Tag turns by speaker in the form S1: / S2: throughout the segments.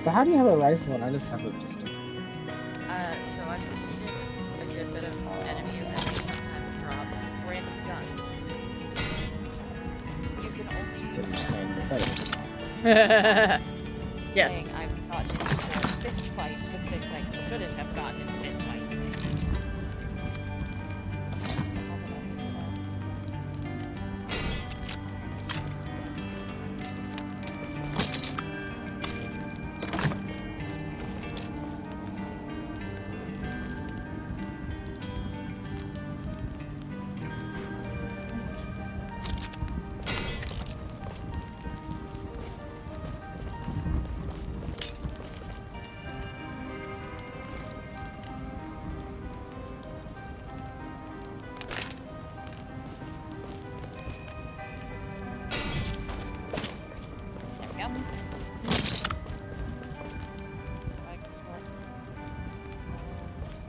S1: So how do you have a rifle and I just have a pistol?
S2: So I've defeated a good bit of enemies, and they sometimes drop random guns. You can only
S1: So you're saying you're better than me.
S2: saying
S3: Yes.
S2: I've gotten into fist fights with things I couldn't have gotten in fist fights with. There we go. So I can put those,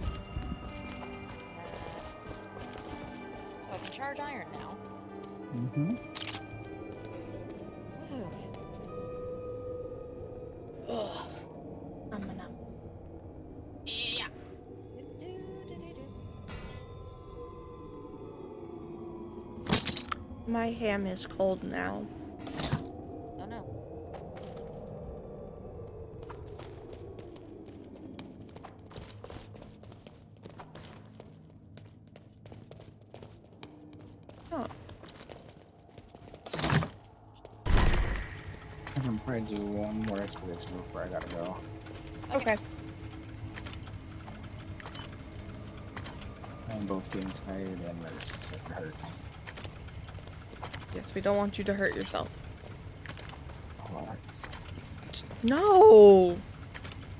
S2: that. So I can charge iron now.
S1: Mm-hmm.
S2: Woo.
S3: Ugh. I'm gonna.
S2: Yeah. Do-do-do-do-do.
S3: My ham is cold now.
S2: Oh no.
S3: Oh.
S1: I can probably do one more expedition before I gotta go.
S3: Okay.
S1: I'm both getting tired and my wrists starting to hurt.
S3: Yes, we don't want you to hurt yourself.
S1: Oh, that hurts.
S3: No.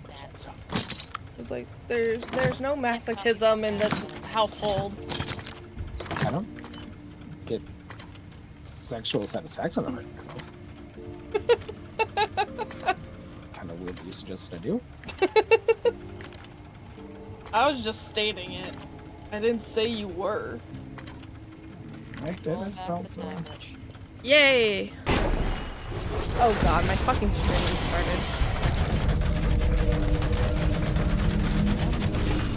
S2: That's
S3: It's like there's no masochism in this household.
S1: I don't get sexual satisfaction out of hurting myself. Kind of weird use just I do.
S3: I was just stating it. I didn't say you were.
S1: I did. I felt
S3: Yay! Oh god, my fucking stream started.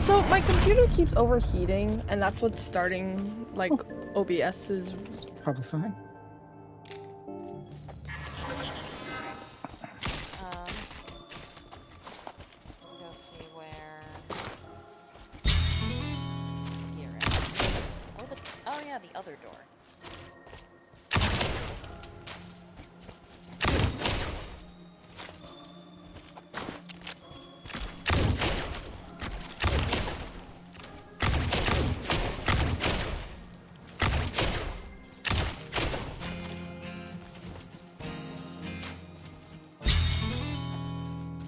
S3: So my computer keeps overheating, and that's what's starting like OBS's.
S1: It's probably fine.
S2: Go see where here is. Or the oh yeah, the other door.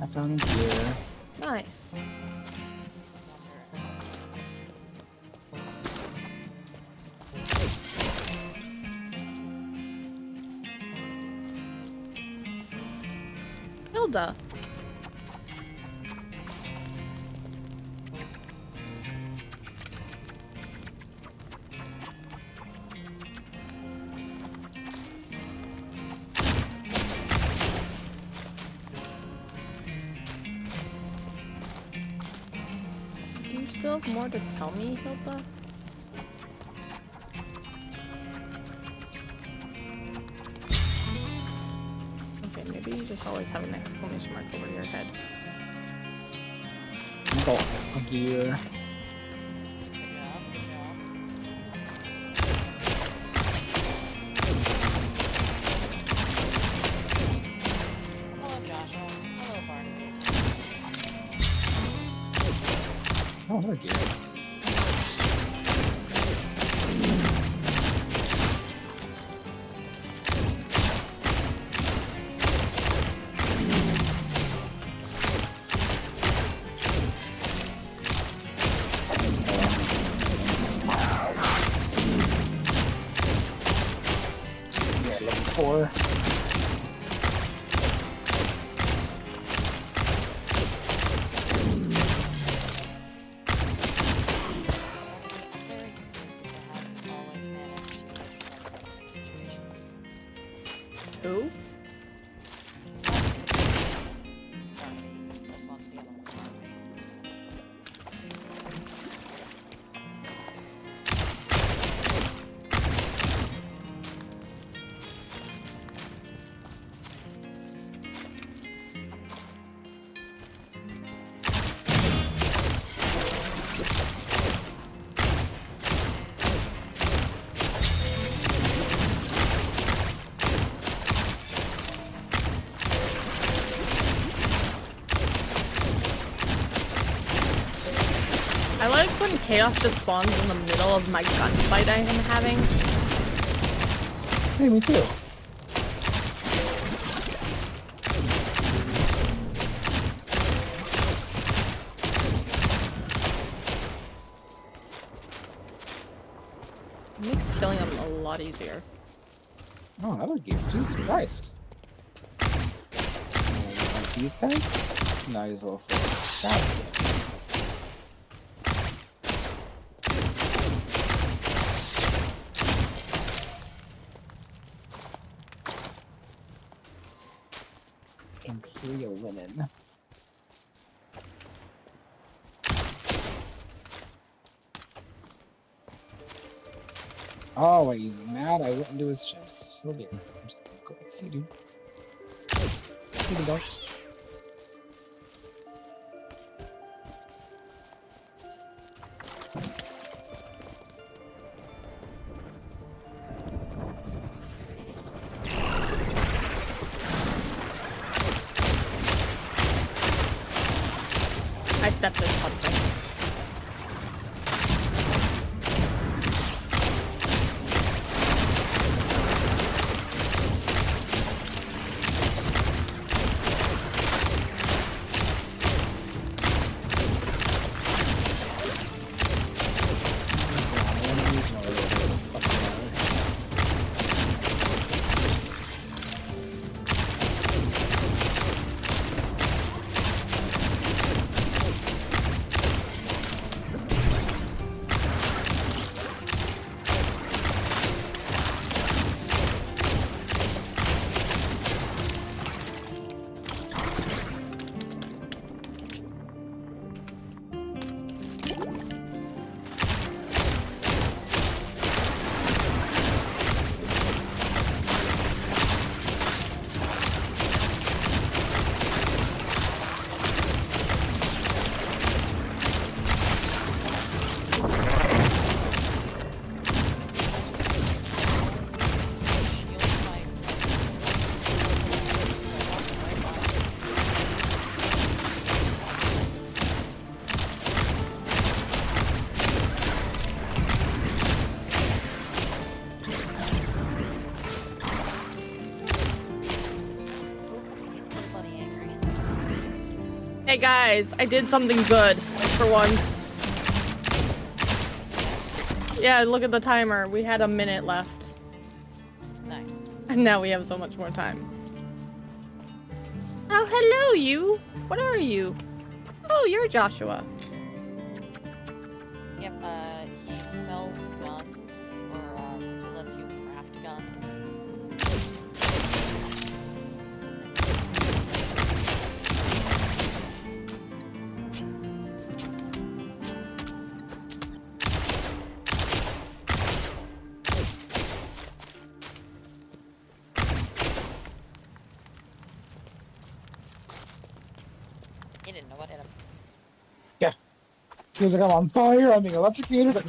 S1: I found him here.
S3: Nice. Hilda. Do you still have more to tell me, Hilda? Okay, maybe you just always have an exclamation mark over your head.
S1: Oh, a gear.
S2: Good job, good job. Hello, Joshua. Hello, Barnaby.
S1: Oh, another gear. Yeah, level 4.
S2: Very confused as to how you always manage to get yourself out of these situations.
S3: Who?
S2: Barnaby.
S3: like when chaos just spawns in the middle of my gunfight I am having.
S1: Hey, me too.
S3: It makes killing them a lot easier.
S1: Oh, another gear. Jesus Christ. Like these guys? No, he's a little first. God. Imperial linen. Oh, wait, he's mad. I went into his chest. He'll get. I'm just gonna go back. See, dude. See the dog.
S3: I stepped in something. Hey guys, I did something good for once. Yeah, look at the timer. We had a minute left.
S2: Nice.
S3: And now we have so much more time. Oh, hello, you. What are you? Oh, you're Joshua.
S2: Yep, he sells guns, or, he lets you craft guns. He didn't know what hit him.
S1: Yeah. He was like, I'm on fire. I'm being electrocuted.
S2: Burn,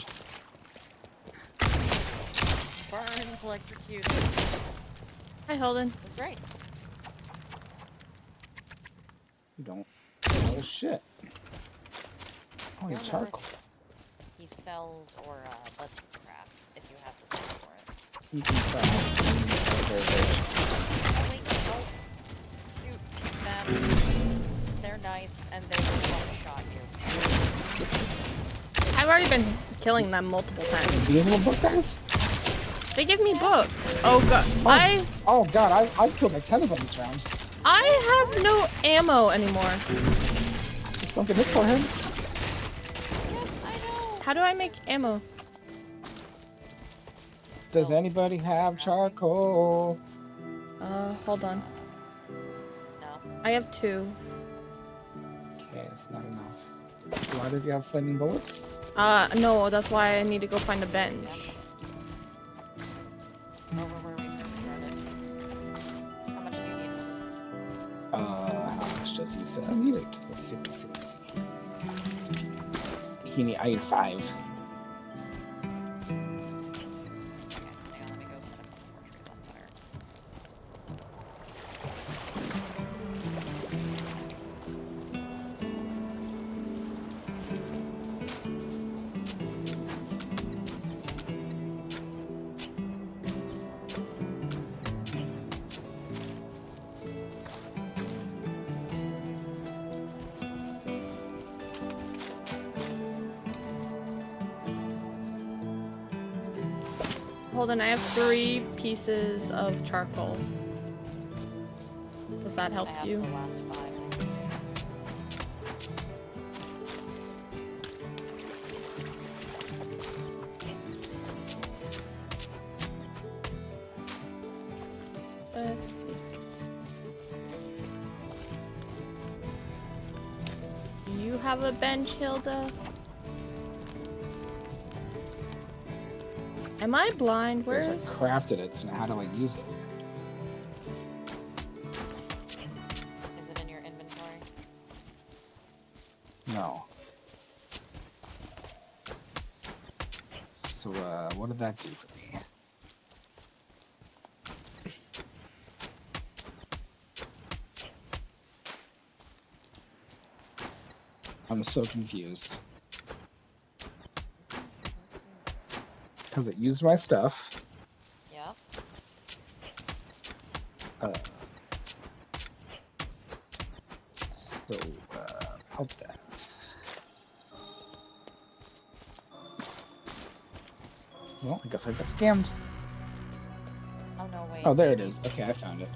S2: electrocuted.
S3: Hi, Holden.
S2: It was great.
S1: You don't sell shit. Oh, you
S2: Remember,
S1: charcoal.
S2: He sells or lets you craft if you have the skill for it.
S1: You can craft.
S2: Oh wait, don't shoot them. They're nice and they will one-shot you.
S3: I've already been killing them multiple times.
S1: Invisible book guys?
S3: They give me books. Oh god.
S1: Oh god, I've killed like 10 of them this round.
S3: I have no ammo anymore.
S1: Just don't get hit for him.
S2: Yes, I know.
S3: How do I make ammo?
S1: Does anybody have charcoal?
S3: Hold on.
S2: No.
S3: I have 2.
S1: Okay, it's not enough. Do either of you have flaming bullets?
S3: No, that's why I need to go find a bench.
S2: Over where we first started. How much do you need?
S1: How much does he say I need it? Let's see. I need 5.
S2: Okay, hang on, let me go set a couple more trees on fire.
S3: Hold on, I have 3 pieces of charcoal. Does that help
S2: I have
S3: you?
S2: the last 5.
S3: Let's see. Do you have a bench, Hilda? Am I blind?
S1: Yes, I
S3: Where's...
S1: crafted it, so now how do I use it?
S2: Is it in your inventory?
S1: No. So, what did that do for me? I'm so confused. Because it used my stuff.
S2: Yep.
S1: So, help that. Well, I guess I got scammed.
S2: Oh no, wait.
S1: Oh, there it is. Okay, I found it.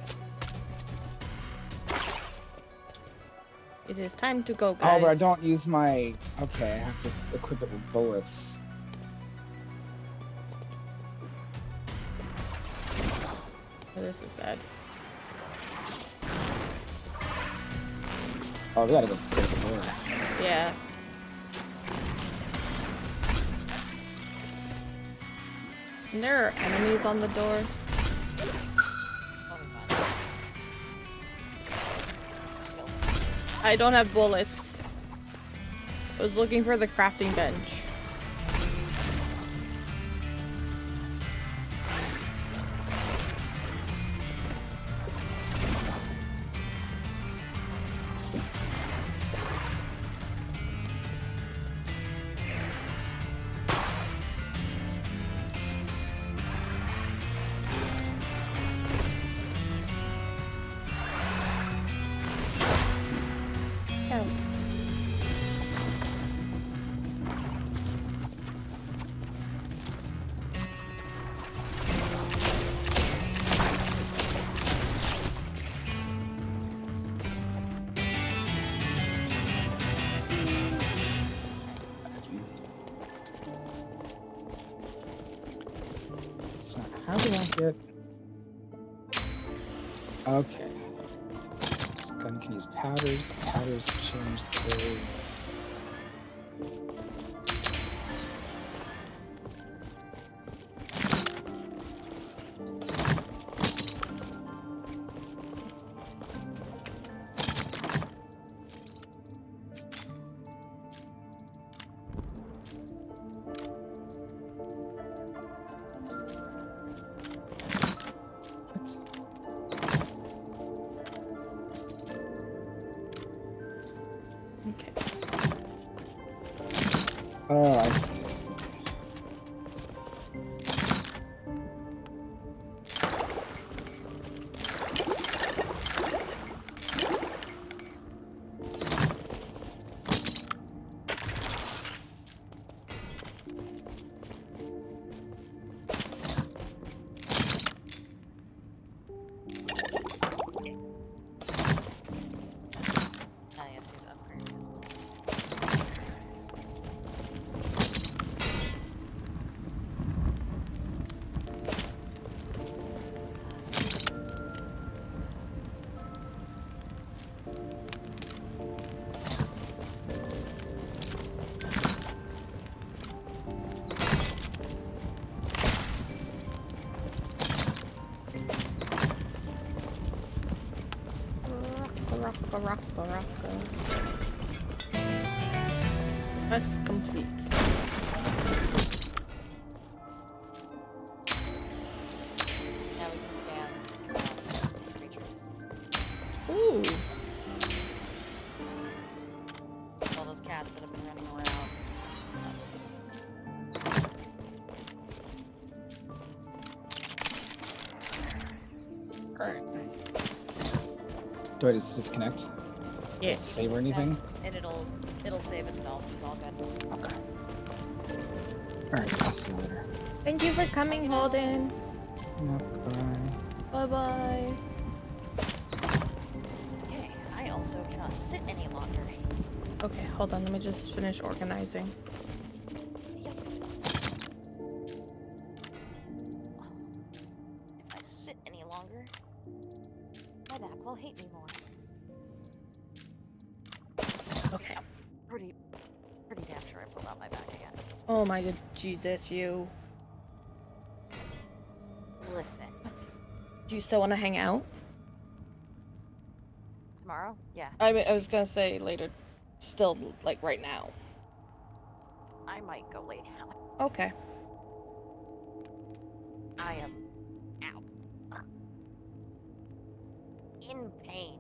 S3: It is time to go,
S1: Oh,
S3: guys.
S1: but I don't use my... Okay, I have to equip it with bullets.
S3: Oh, this is bad.
S1: Oh, we gotta go to the door.
S3: Yeah. And there are enemies on the door.
S2: Oh, we found it.
S3: I don't have bullets. I was looking for the crafting bench. Oh.
S1: So, how do I get... Okay. This gun can use powders. Powders change the way...
S3: Okay.
S1: Oh, I see. I see.
S2: Ah, yes, he's upgrading as well.
S3: Rocka. Quest complete.
S2: Now we can scan creatures.
S3: Ooh.
S2: All those cats that have been running around.
S1: Alright. Do I just disconnect?
S3: Yes.
S1: Save or anything?
S2: And it'll save itself. It's all good.
S1: Okay. Alright, I'll see you later.
S3: Thank you for coming, Holden.
S1: Bye.
S3: Bye-bye.
S2: Okay, I also cannot sit any longer.
S3: Okay, hold on. Let me just finish organizing.
S2: Yep. If I sit any longer, my back will hate me more.
S3: Okay.
S2: Pretty damn sure I pulled out my back again.
S3: Oh my good Jesus, you.
S2: Listen,
S3: Do you still want to hang out?
S2: tomorrow? Yeah,
S3: I was gonna say later. Still, like, right now.
S2: I might go lay down.
S3: Okay.
S2: I am out. In pain.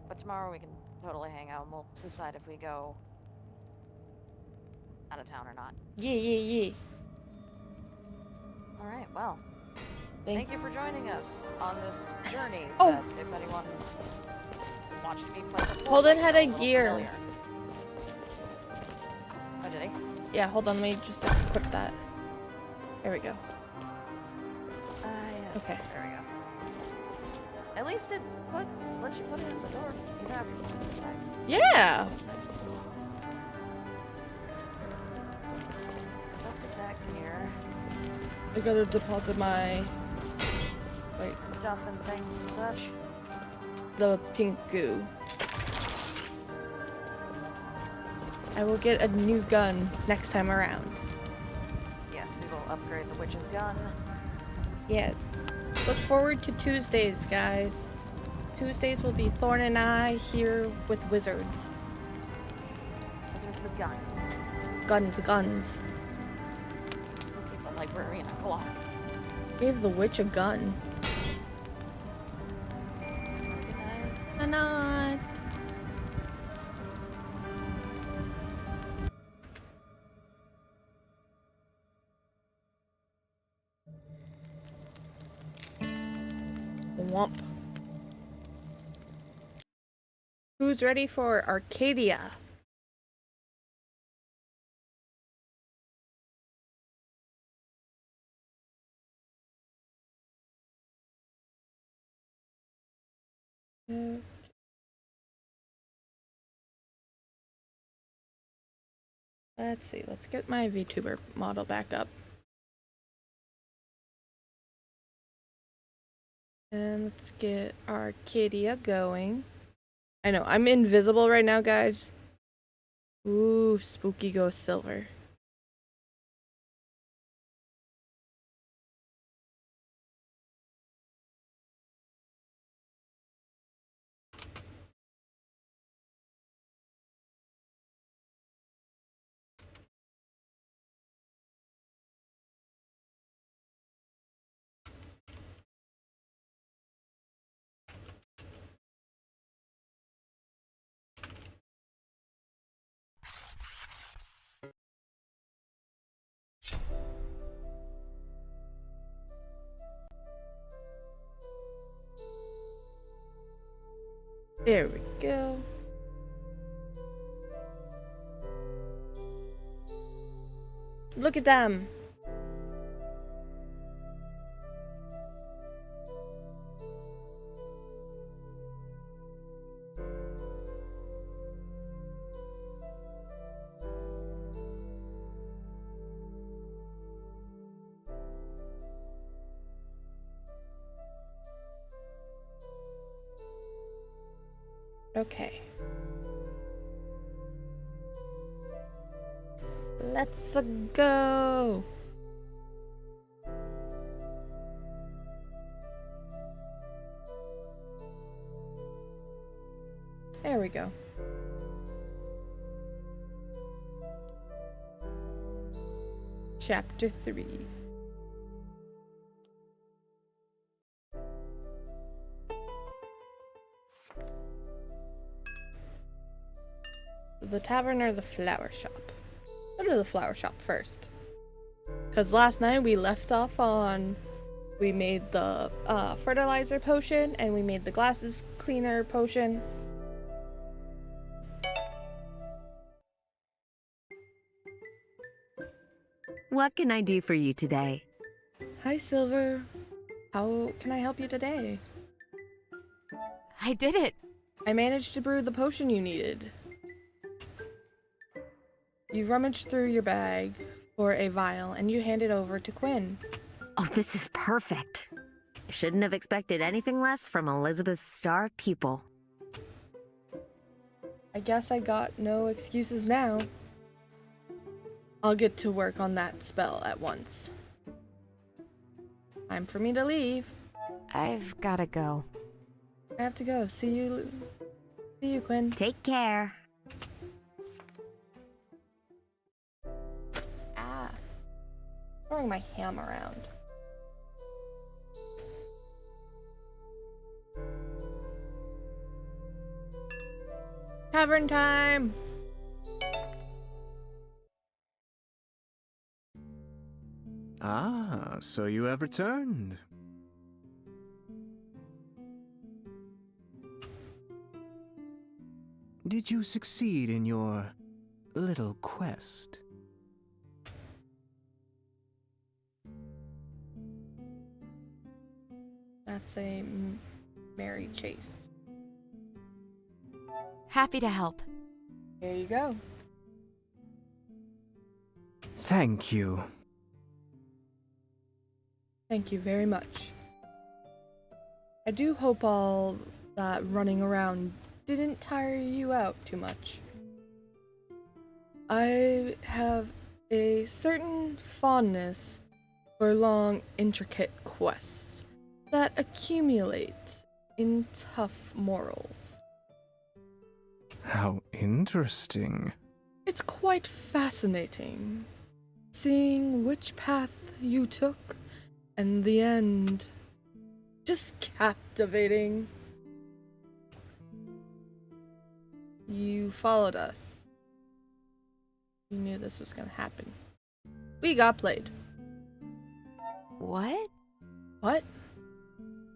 S2: But tomorrow we can totally hang out and we'll decide if we go out of town or not.
S3: Yeah.
S2: Alright, well, thank you for joining us on this journey.
S3: Oh.
S2: That if anyone watched me play before,
S3: Holden
S2: might
S3: had
S2: know
S3: a
S2: little
S3: gear.
S2: familiar. Oh, did he?
S3: Yeah, hold on. Let me just equip that. There we go.
S2: Yeah.
S3: Okay.
S2: There we go. At least it let you put it in the door. You don't have to send this back.
S3: Yeah.
S2: Put it back here.
S3: I gotta deposit my... Wait.
S2: Stuff and things and such.
S3: The pink goo. I will get a new gun next time around.
S2: Yes, we will upgrade the witch's gun.
S3: Yeah. Look forward to Tuesdays, guys. Tuesdays will be Thorn and I here with wizards.
S2: Wizards with guns.
S3: Guns.
S2: We'll keep the librarian a Glock.
S3: Give the witch a gun.
S2: Good night.
S3: Or not. Womp. Who's ready for Arcadia? Let's see. Let's get my VTuber model back up. And let's get Arcadia going. I know, I'm invisible right now, guys. Ooh, spooky ghost silver. There we go. Look at them. Okay. Let's go. There we go. Chapter 3. The tavern or the flower shop? Go to the flower shop first. Because last night we left off on... We made the fertilizer potion and we made the glasses cleaner potion.
S4: What can I do for you today?
S3: Hi, Silver. How can I help you today?
S5: I did it!
S3: I managed to brew the potion you needed. You rummaged through your bag for a vial and you hand it over to Quinn.
S4: Oh, this is perfect. I shouldn't have expected anything less from Elizabeth's star pupil.
S3: I guess I got no excuses now. I'll get to work on that spell at once. Time for me to leave.
S5: I've gotta go.
S3: I have to go. See you, Quinn.
S4: Take care.
S3: Ah. Throwing my ham around. Tavern time!
S6: Ah, so you have returned. Did you succeed in your little quest?
S3: That's a merry chase.
S5: Happy to help.
S3: Here you go.
S6: Thank you.
S3: Thank you very much. I do hope all that running around didn't tire you out too much. I have a certain fondness for long, intricate quests that accumulate in tough morals.
S6: How interesting.
S3: It's quite fascinating, seeing which path you took, and the end. Just captivating. You followed us. You knew this was gonna happen. We got played.
S5: What?
S3: What?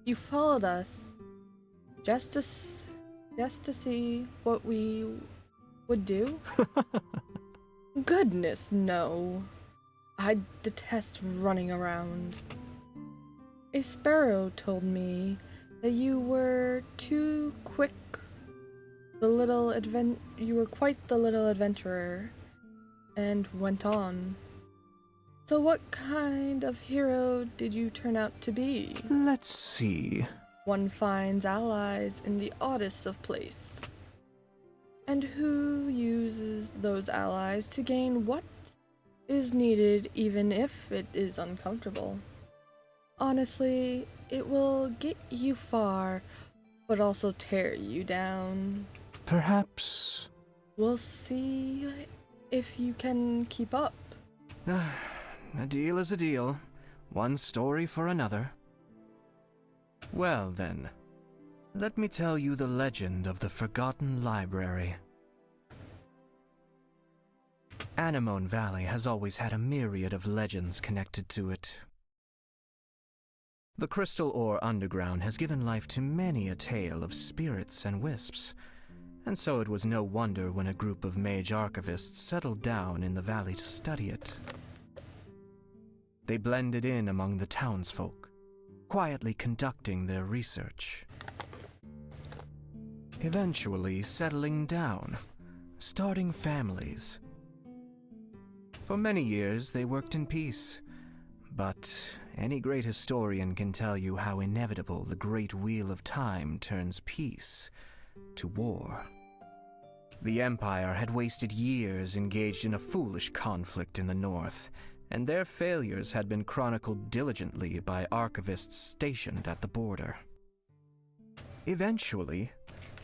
S3: You followed us just to see what we would do? Goodness, no. I detest running around. A sparrow told me that you were too quick. You were quite the little adventurer, and went on. So what kind of hero did you turn out to be?
S6: Let's see.
S3: One finds allies in the oddest of place. And who uses those allies to gain what is needed, even if it is uncomfortable? Honestly, it will get you far, but also tear you down.
S6: Perhaps...
S3: We'll see if you can keep up.
S6: A deal is a deal. One story for another. Well then, let me tell you the legend of the Forgotten Library. Anemone Valley has always had a myriad of legends connected to it. The Crystal Ore Underground has given life to many a tale of spirits and wisps, and so it was no wonder when a group of mage archivists settled down in the valley to study it. They blended in among the townsfolk, quietly conducting their research. Eventually settling down, starting families. For many years they worked in peace, but any great historian can tell you how inevitable the great wheel of time turns peace to war. The Empire had wasted years engaged in a foolish conflict in the north, and their failures had been chronicled diligently by archivists stationed at the border. Eventually,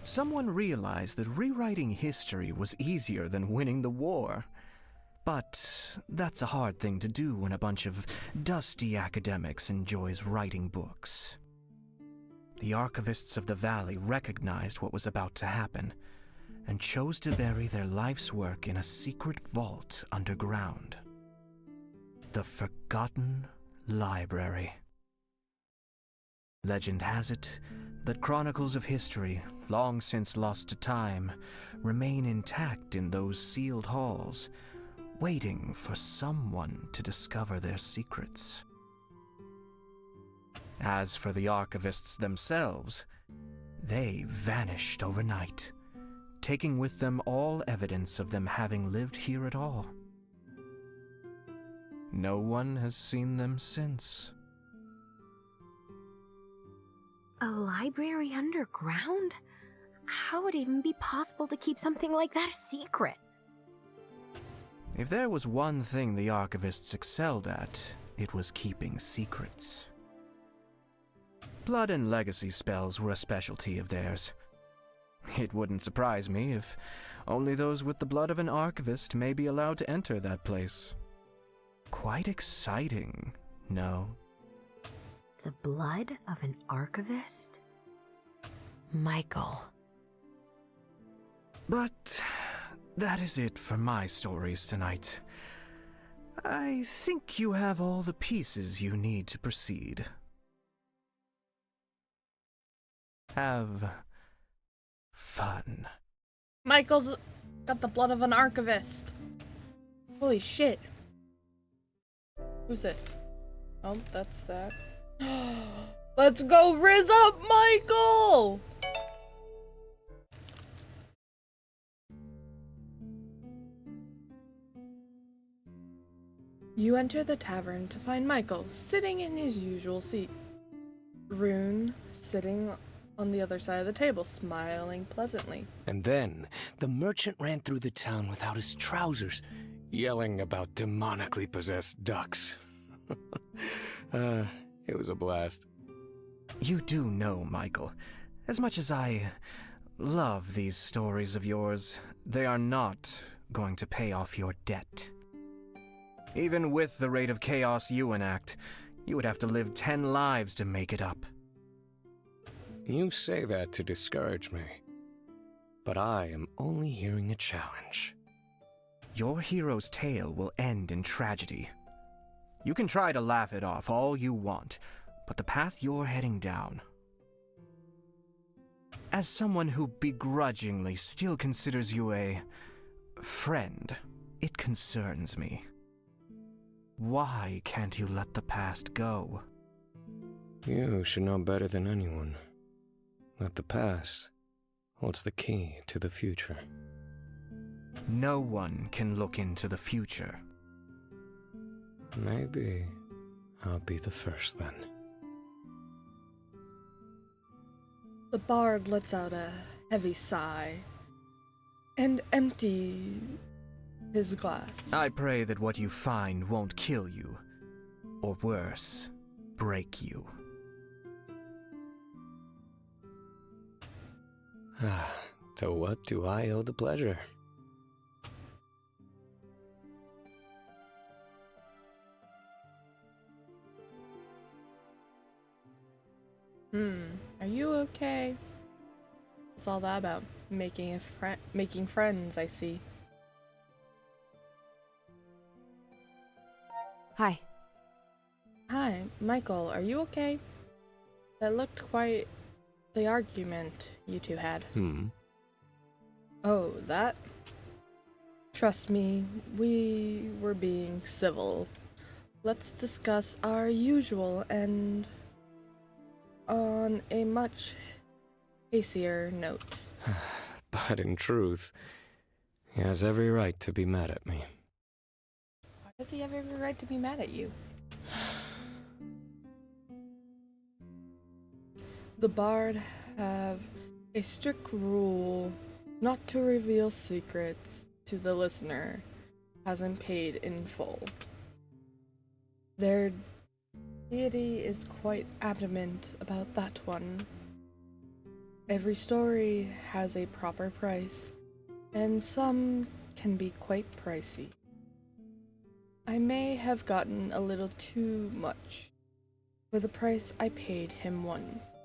S6: someone realized that rewriting history was easier than winning the war. But that's a hard thing to do when a bunch of dusty academics enjoys writing books. The archivists of the valley recognized what was about to happen and chose to bury their life's work in a secret vault underground. The Forgotten Library. Legend has it that chronicles of history, long since lost to time, remain intact in those sealed halls, waiting for someone to discover their secrets. As for the archivists themselves, they vanished overnight, taking with them all evidence of them having lived here at all. No one has seen them since.
S7: A library underground? How would it even be possible to keep something like that a secret?
S6: If there was one thing the archivists excelled at, it was keeping secrets. Blood and legacy spells were a specialty of theirs. It wouldn't surprise me if only those with the blood of an archivist may be allowed to enter that place. Quite exciting, no?
S7: The blood of an archivist?
S5: Michael.
S6: But that is it for my stories tonight. I think you have all the pieces you need to proceed. Have fun.
S3: Michael's got the blood of an archivist. Holy shit. Who's this? Oh, that's that. Let's go Riz up, Michael! You enter the tavern to find Michael sitting in his usual seat. Rune sitting on the other side of the table, smiling pleasantly.
S8: And then, the merchant ran through the town without his trousers, yelling about demonically possessed ducks. It was a blast.
S6: You do know, Michael, as much as I love these stories of yours, they are not going to pay off your debt. Even with the rate of chaos you enact, you would have to live 10 lives to make it up.
S8: You say that to discourage me, but I am only hearing a challenge.
S6: Your hero's tale will end in tragedy. You can try to laugh it off all you want, but the path you're heading down... As someone who begrudgingly still considers you a friend, it concerns me. Why can't you let the past go?
S8: You should know better than anyone that the past holds the key to the future.
S6: No one can look into the future.
S8: Maybe I'll be the first then.
S3: The bard lets out a heavy sigh and empties his glass.
S6: I pray that what you find won't kill you, or worse, break you.
S8: To what do I owe the pleasure?
S3: Are you okay? What's all that about? Making friends, I see.
S5: Hi.
S3: Hi, Michael, are you okay? That looked quite the argument you two had. Oh, that? Trust me, we were being civil. Let's discuss our usual and on a much hastier note.
S8: But in truth, he has every right to be mad at me.
S3: Why does he have every right to be mad at you? The bard have a strict rule not to reveal secrets to the listener hasn't paid in full. Their deity is quite adamant about that one. Every story has a proper price, and some can be quite pricey. I may have gotten a little too much for the price I paid him once.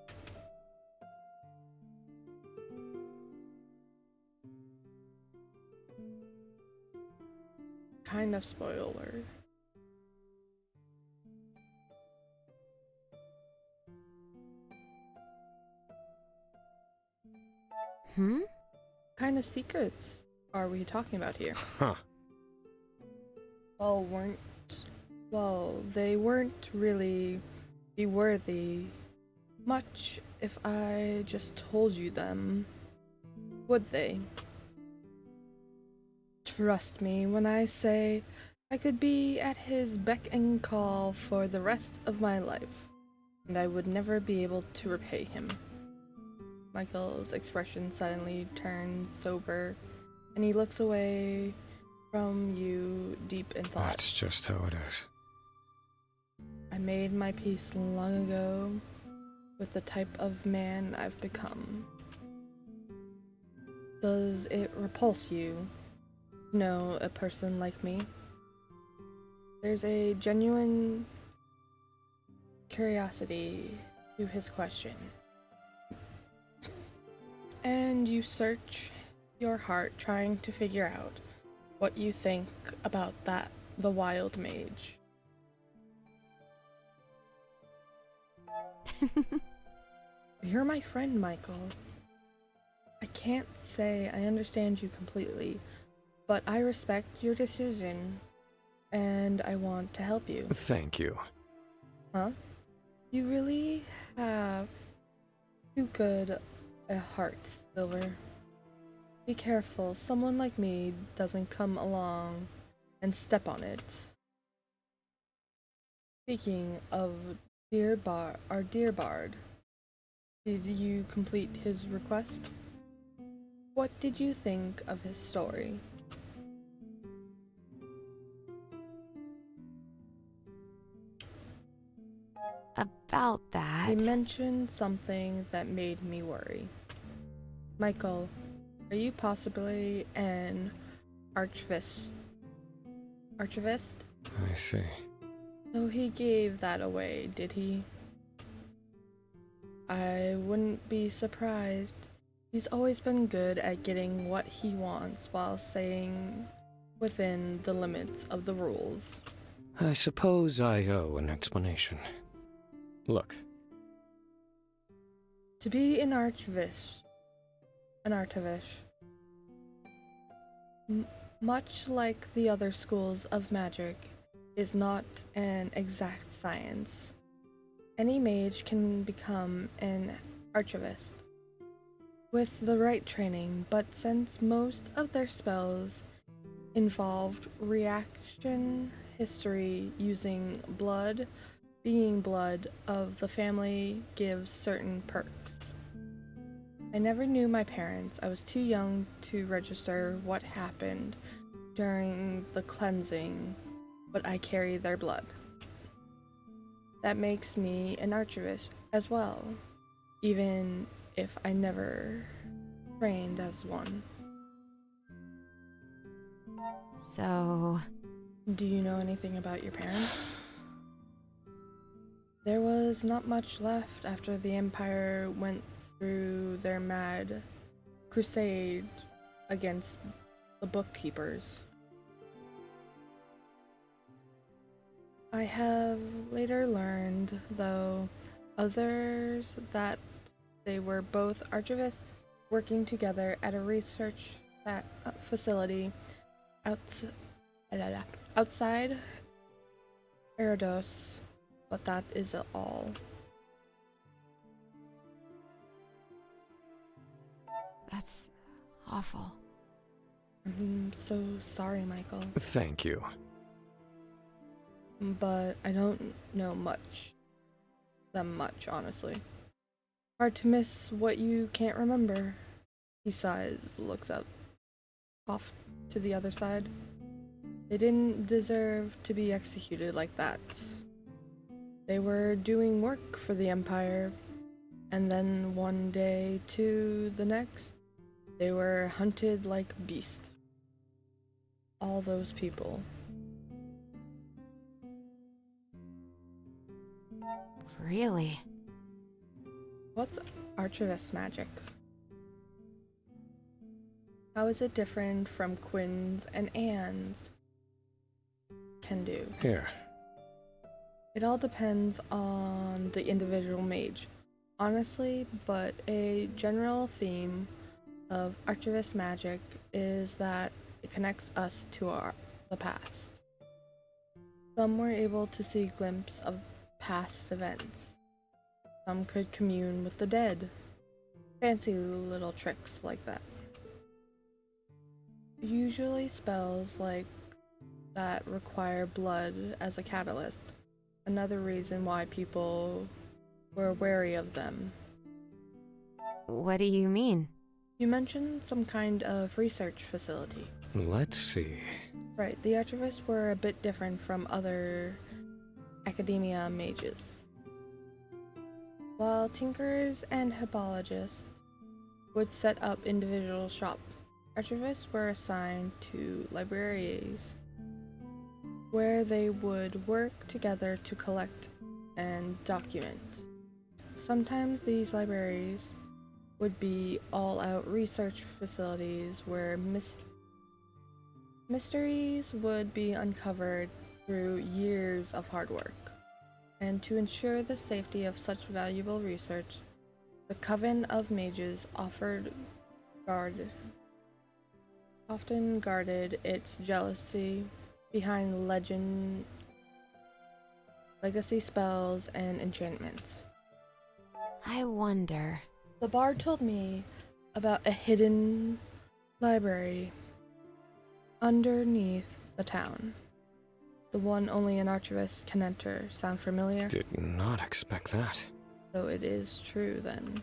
S3: Kind of spoiler.
S5: Hmm?
S3: What kind of secrets are we talking about here?
S8: Huh.
S3: They weren't really be worthy much if I just told you them, would they? Trust me when I say I could be at his beck and call for the rest of my life, and I would never be able to repay him. Michael's expression suddenly turns sober, and he looks away from you deep in thought.
S8: That's just how it is.
S3: I made my peace long ago with the type of man I've become. Does it repulse you to know a person like me? There's a genuine curiosity to his question. And you search your heart trying to figure out what you think about the wild mage. You're my friend, Michael. I can't say I understand you completely, but I respect your decision, and I want to help you.
S8: Thank you.
S3: Huh? You really have too good a heart, Silver. Be careful, someone like me doesn't come along and step on it. Speaking of our dear Bard, did you complete his request? What did you think of his story?
S5: About that.
S3: He mentioned something that made me worry. Michael, are you possibly an archivist?
S8: I see.
S3: So he gave that away, did he? I wouldn't be surprised. He's always been good at getting what he wants while staying within the limits of the rules.
S8: I suppose I owe an explanation. Look.
S3: To be an archivist, much like the other schools of magic, is not an exact science. Any mage can become an archivist with the right training, but since most of their spells involved reaction history using blood, being blood of the family gives certain perks. I never knew my parents. I was too young to register what happened during the cleansing, but I carry their blood. That makes me an archivist as well, even if I never trained as one.
S5: So...
S3: Do you know anything about your parents? There was not much left after the Empire went through their mad crusade against the bookkeepers. I have later learned, though, others that they were both archivists working together at a research facility outside Eridos, but that is all.
S5: That's awful.
S3: I'm so sorry, Michael,
S8: Thank you.
S3: but I don't know them much, honestly. Hard to miss what you can't remember. He sighs, looks up, off to the other side. They didn't deserve to be executed like that. They were doing work for the Empire, and then one day to the next, they were hunted like beasts. All those people.
S5: Really?
S3: What's archivist magic? How is it different from Quinn's and Anne's can do?
S8: Here.
S3: It all depends on the individual mage, honestly, but a general theme of archivist magic is that it connects us to the past. Some were able to see a glimpse of past events. Some could commune with the dead. Fancy little tricks like that. Usually spells like that require blood as a catalyst. Another reason why people were wary of them.
S5: What do you mean?
S3: You mentioned some kind of research facility.
S8: Let's see.
S3: Right, the Archivists were a bit different from other academia mages. While Tinkerers and Hippologists would set up individual shops, Archivists were assigned to libraries where they would work together to collect and document. Sometimes these libraries would be all-out research facilities where mysteries would be uncovered through years of hard work. And to ensure the safety of such valuable research, the Coven of Mages often guarded its jealousy behind legacy spells and enchantments.
S5: I wonder.
S3: The bard told me about a hidden library underneath the town. The one only an archivist can enter. Sound familiar?
S8: Did not expect that.
S3: So it is true then.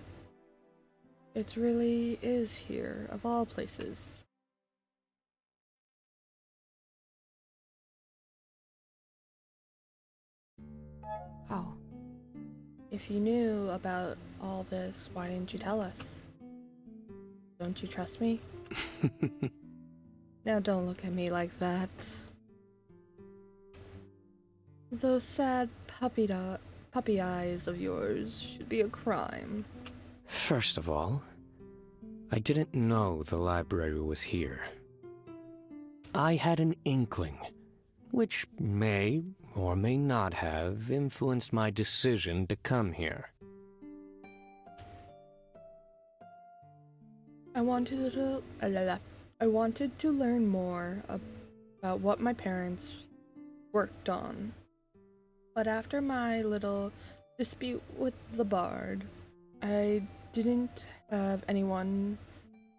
S3: It really is here, of all places.
S5: Oh,
S3: If you knew about all this, why didn't you tell us? Don't you trust me? Now don't look at me like that. Those sad puppy eyes of yours should be a crime.
S8: First of all, I didn't know the library was here. I had an inkling, which may or may not have influenced my decision to come here.
S3: I wanted to learn more about what my parents worked on. But after my little dispute with the bard, I didn't have anyone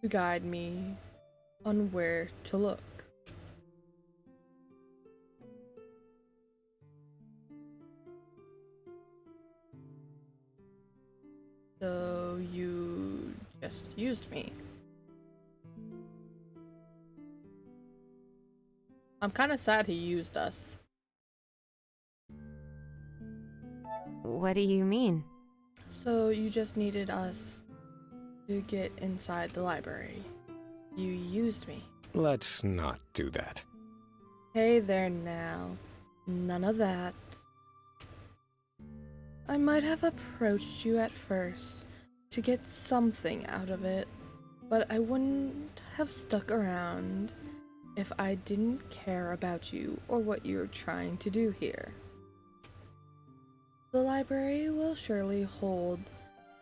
S3: to guide me on where to look. So you just used me. I'm kind of sad he used us.
S5: what do you mean?
S3: So you just needed us to get inside the library. You used me.
S8: Let's not do that.
S3: Hey there now. None of that. I might have approached you at first to get something out of it, but I wouldn't have stuck around if I didn't care about you or what you're trying to do here. The library will surely hold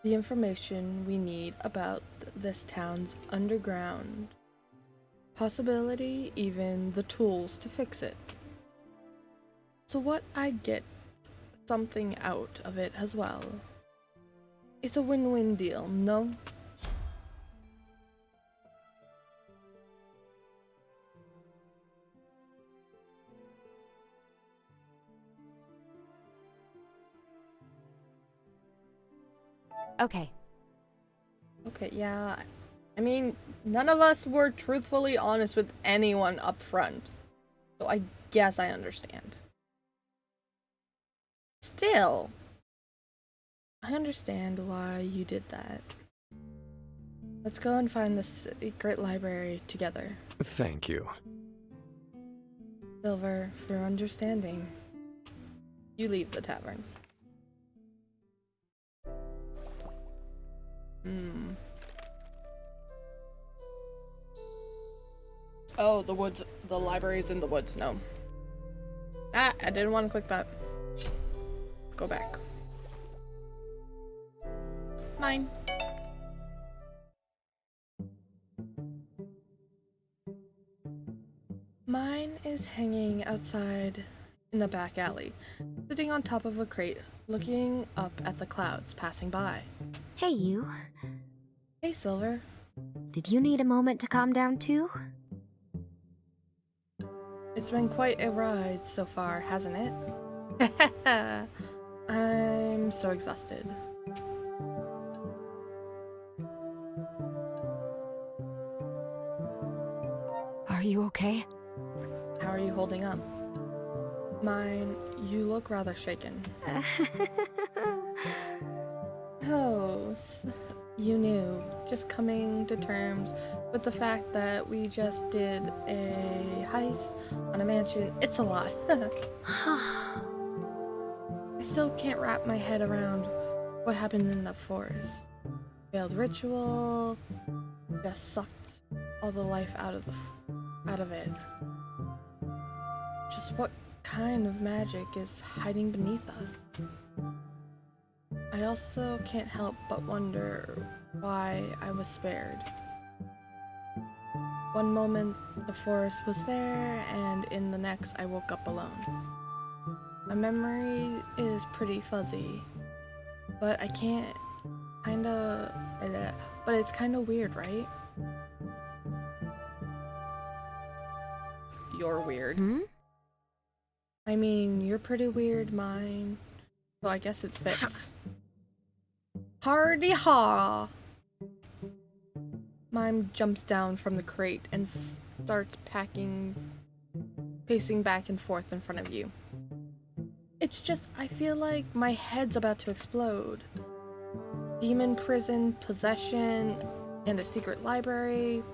S3: the information we need about this town's underground. Possibility, even the tools to fix it. So what I get something out of it as well. It's a win-win deal, no?
S5: Okay,
S3: Okay, yeah. I mean, none of us were truthfully honest with anyone up front. So I guess I understand. Still, I understand why you did that. Let's go and find the secret library together.
S8: Thank you.
S3: Silver, for understanding. You leave the tavern. Oh, the woods. The library's in the woods, no. Ah, I didn't want to click that. Go back. Mine. Mine is hanging outside in the back alley, sitting on top of a crate, looking up at the clouds passing by.
S7: Hey, you.
S3: Hey, Silver.
S7: Did you need a moment to calm down too?
S3: It's been quite a ride so far, hasn't it? I'm so exhausted.
S5: Are you okay?
S3: How are you holding up? Mine, you look rather shaken. Oh, you knew. Just coming to terms with the fact that we just did a heist on a mansion. It's a lot. I still can't wrap my head around what happened in the forest. Failed ritual, just sucked all the life out of it. Just what kind of magic is hiding beneath us? I also can't help but wonder why I was spared. One moment the forest was there, and in the next I woke up alone. My memory is pretty fuzzy, but it's kinda weird, right? You're weird.
S5: Hmm?
S3: I mean, you're pretty weird, mine. So I guess it fits. Hardy ha! Mime jumps down from the crate and starts pacing back and forth in front of you. It's just, I feel like my head's about to explode. Demon prison, possession, and a secret library.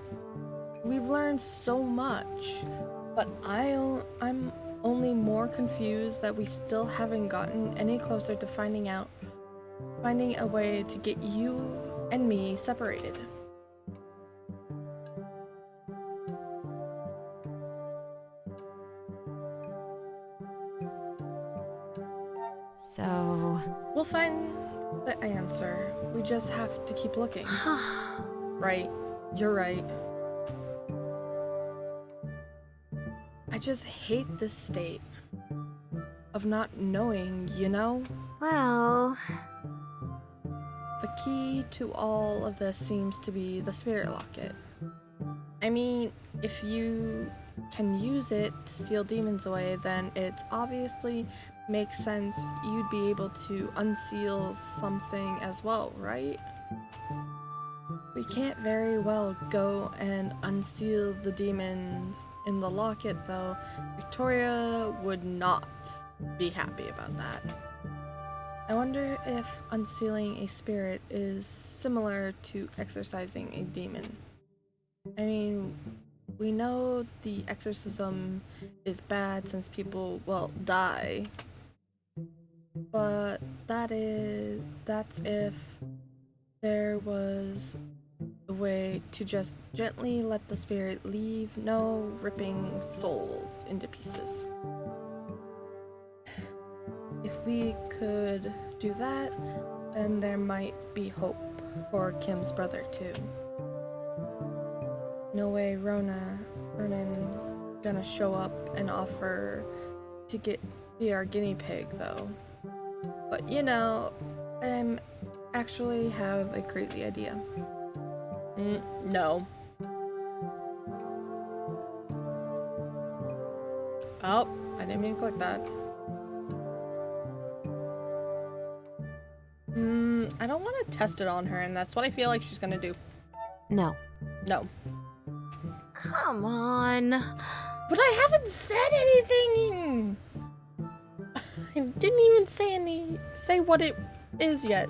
S3: We've learned so much, but I'm only more confused that we still haven't gotten any closer to finding a way to get you and me separated.
S5: So,
S3: We'll find the answer. We just have to keep looking. Right. You're right. I just hate this state of not knowing, you know?
S7: Well,
S3: The key to all of this seems to be the spirit locket. I mean, if you can use it to seal demons away, then it obviously makes sense you'd be able to unseal something as well, right? We can't very well go and unseal the demons in the locket, though. Victoria would not be happy about that. I wonder if unsealing a spirit is similar to exorcising a demon. I mean, we know the exorcism is bad since people, well, die. But that's if there was a way to just gently let the spirit leave, no ripping souls into pieces. If we could do that, then there might be hope for Kim's brother too. No way Ronan gonna show up and offer to be our guinea pig though. But you know, I actually have a crazy idea. No. Oh, I didn't mean to click that. I don't want to test it on her, and that's what I feel like she's gonna do.
S5: no.
S3: No.
S7: come on.
S3: But I haven't said anything! I didn't even say what it is yet.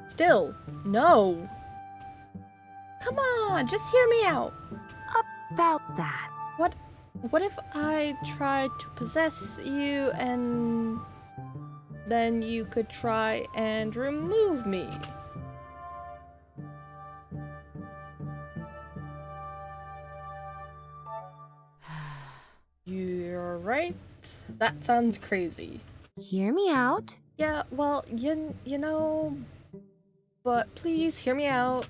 S3: Still, no. Come on, just hear me out.
S7: About that.
S3: What if I tried to possess you and then you could try and remove me? You're right. That sounds crazy.
S7: Hear me out.
S3: Yeah, well, you know, but please hear me out.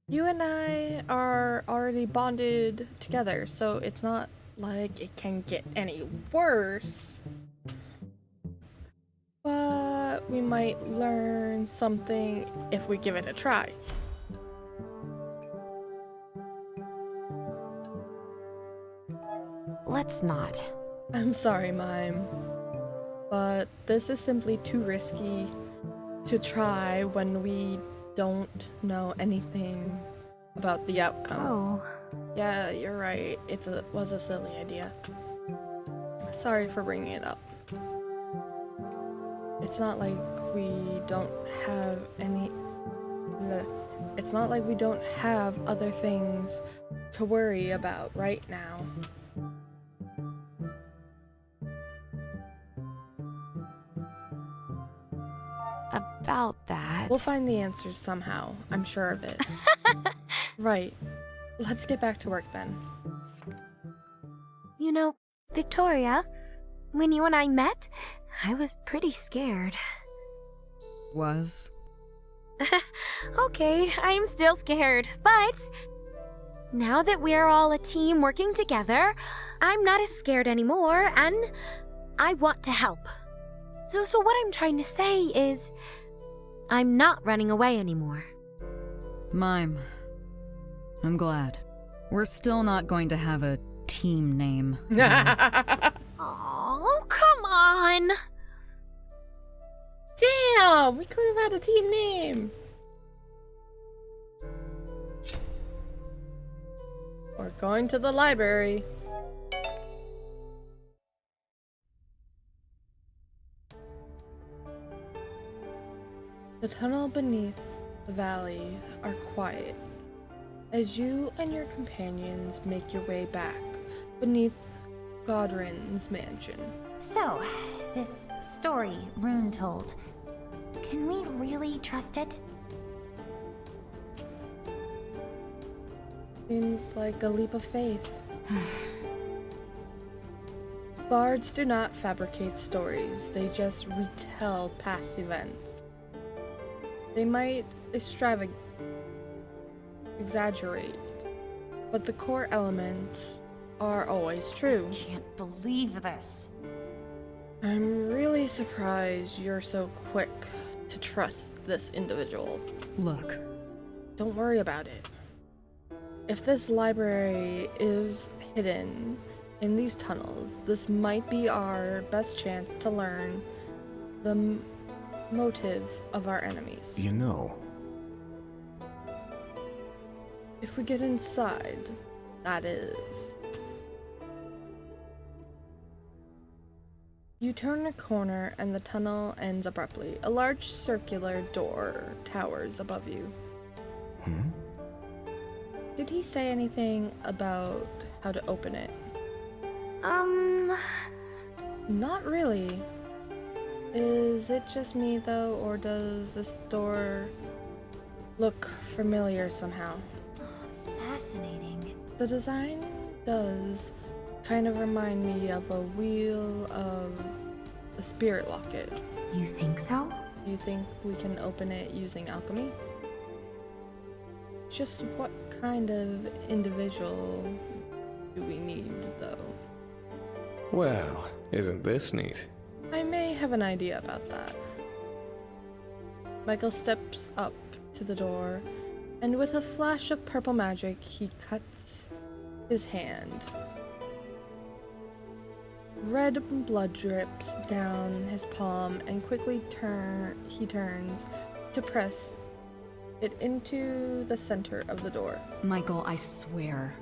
S3: You and I are already bonded together, so it's not like it can get any worse. But we might learn something if we give it a try.
S5: Let's not.
S3: I'm sorry, Mime, but this is simply too risky to try when we don't know anything about the outcome.
S7: Oh,
S3: Yeah, you're right. It was a silly idea. Sorry for bringing it up. It's not like we don't have It's not like we don't have other things to worry about right now.
S5: About that.
S3: We'll find the answers somehow. I'm sure of it. Right. Let's get back to work then.
S7: you know, Victoria, when you and I met, I was pretty scared.
S9: Was?
S7: Okay, I'm still scared, but now that we're all a team working together, I'm not as scared anymore, and I want to help. So what I'm trying to say is, I'm not running away anymore.
S9: Mime. I'm glad. We're still not going to have a team name.
S7: Oh, come on!
S3: Damn! We could have had a team name. We're going to the library. The tunnel beneath the valley are quiet as you and your companions make your way back beneath Godrin's mansion.
S10: So, this story Rune told, can we really trust it?
S3: Seems like a leap of faith. Bards do not fabricate stories, they just retell past events. They might exaggerate, but the core elements are always true.
S10: Can't believe this.
S3: I'm really surprised you're so quick to trust this individual.
S9: Look,
S3: Don't worry about it. If this library is hidden in these tunnels, this might be our best chance to learn the motive of our enemies.
S6: You know,
S3: If we get inside, that is. You turn a corner and the tunnel ends abruptly. A large circular door towers above you. Did he say anything about how to open it? Not really. Is it just me though, or does this door look familiar somehow?
S10: Fascinating.
S3: The design does kind of remind me of a wheel of a spirit locket.
S7: You think so?
S3: Do you think we can open it using alchemy? Just what kind of individual do we need, though?
S8: Well, isn't this neat?
S3: I may have an idea about that. Michael steps up to the door, and with a flash of purple magic, he cuts his hand. Red blood drips down his palm, and quickly he turns to press it into the center of the door.
S9: Michael, I swear.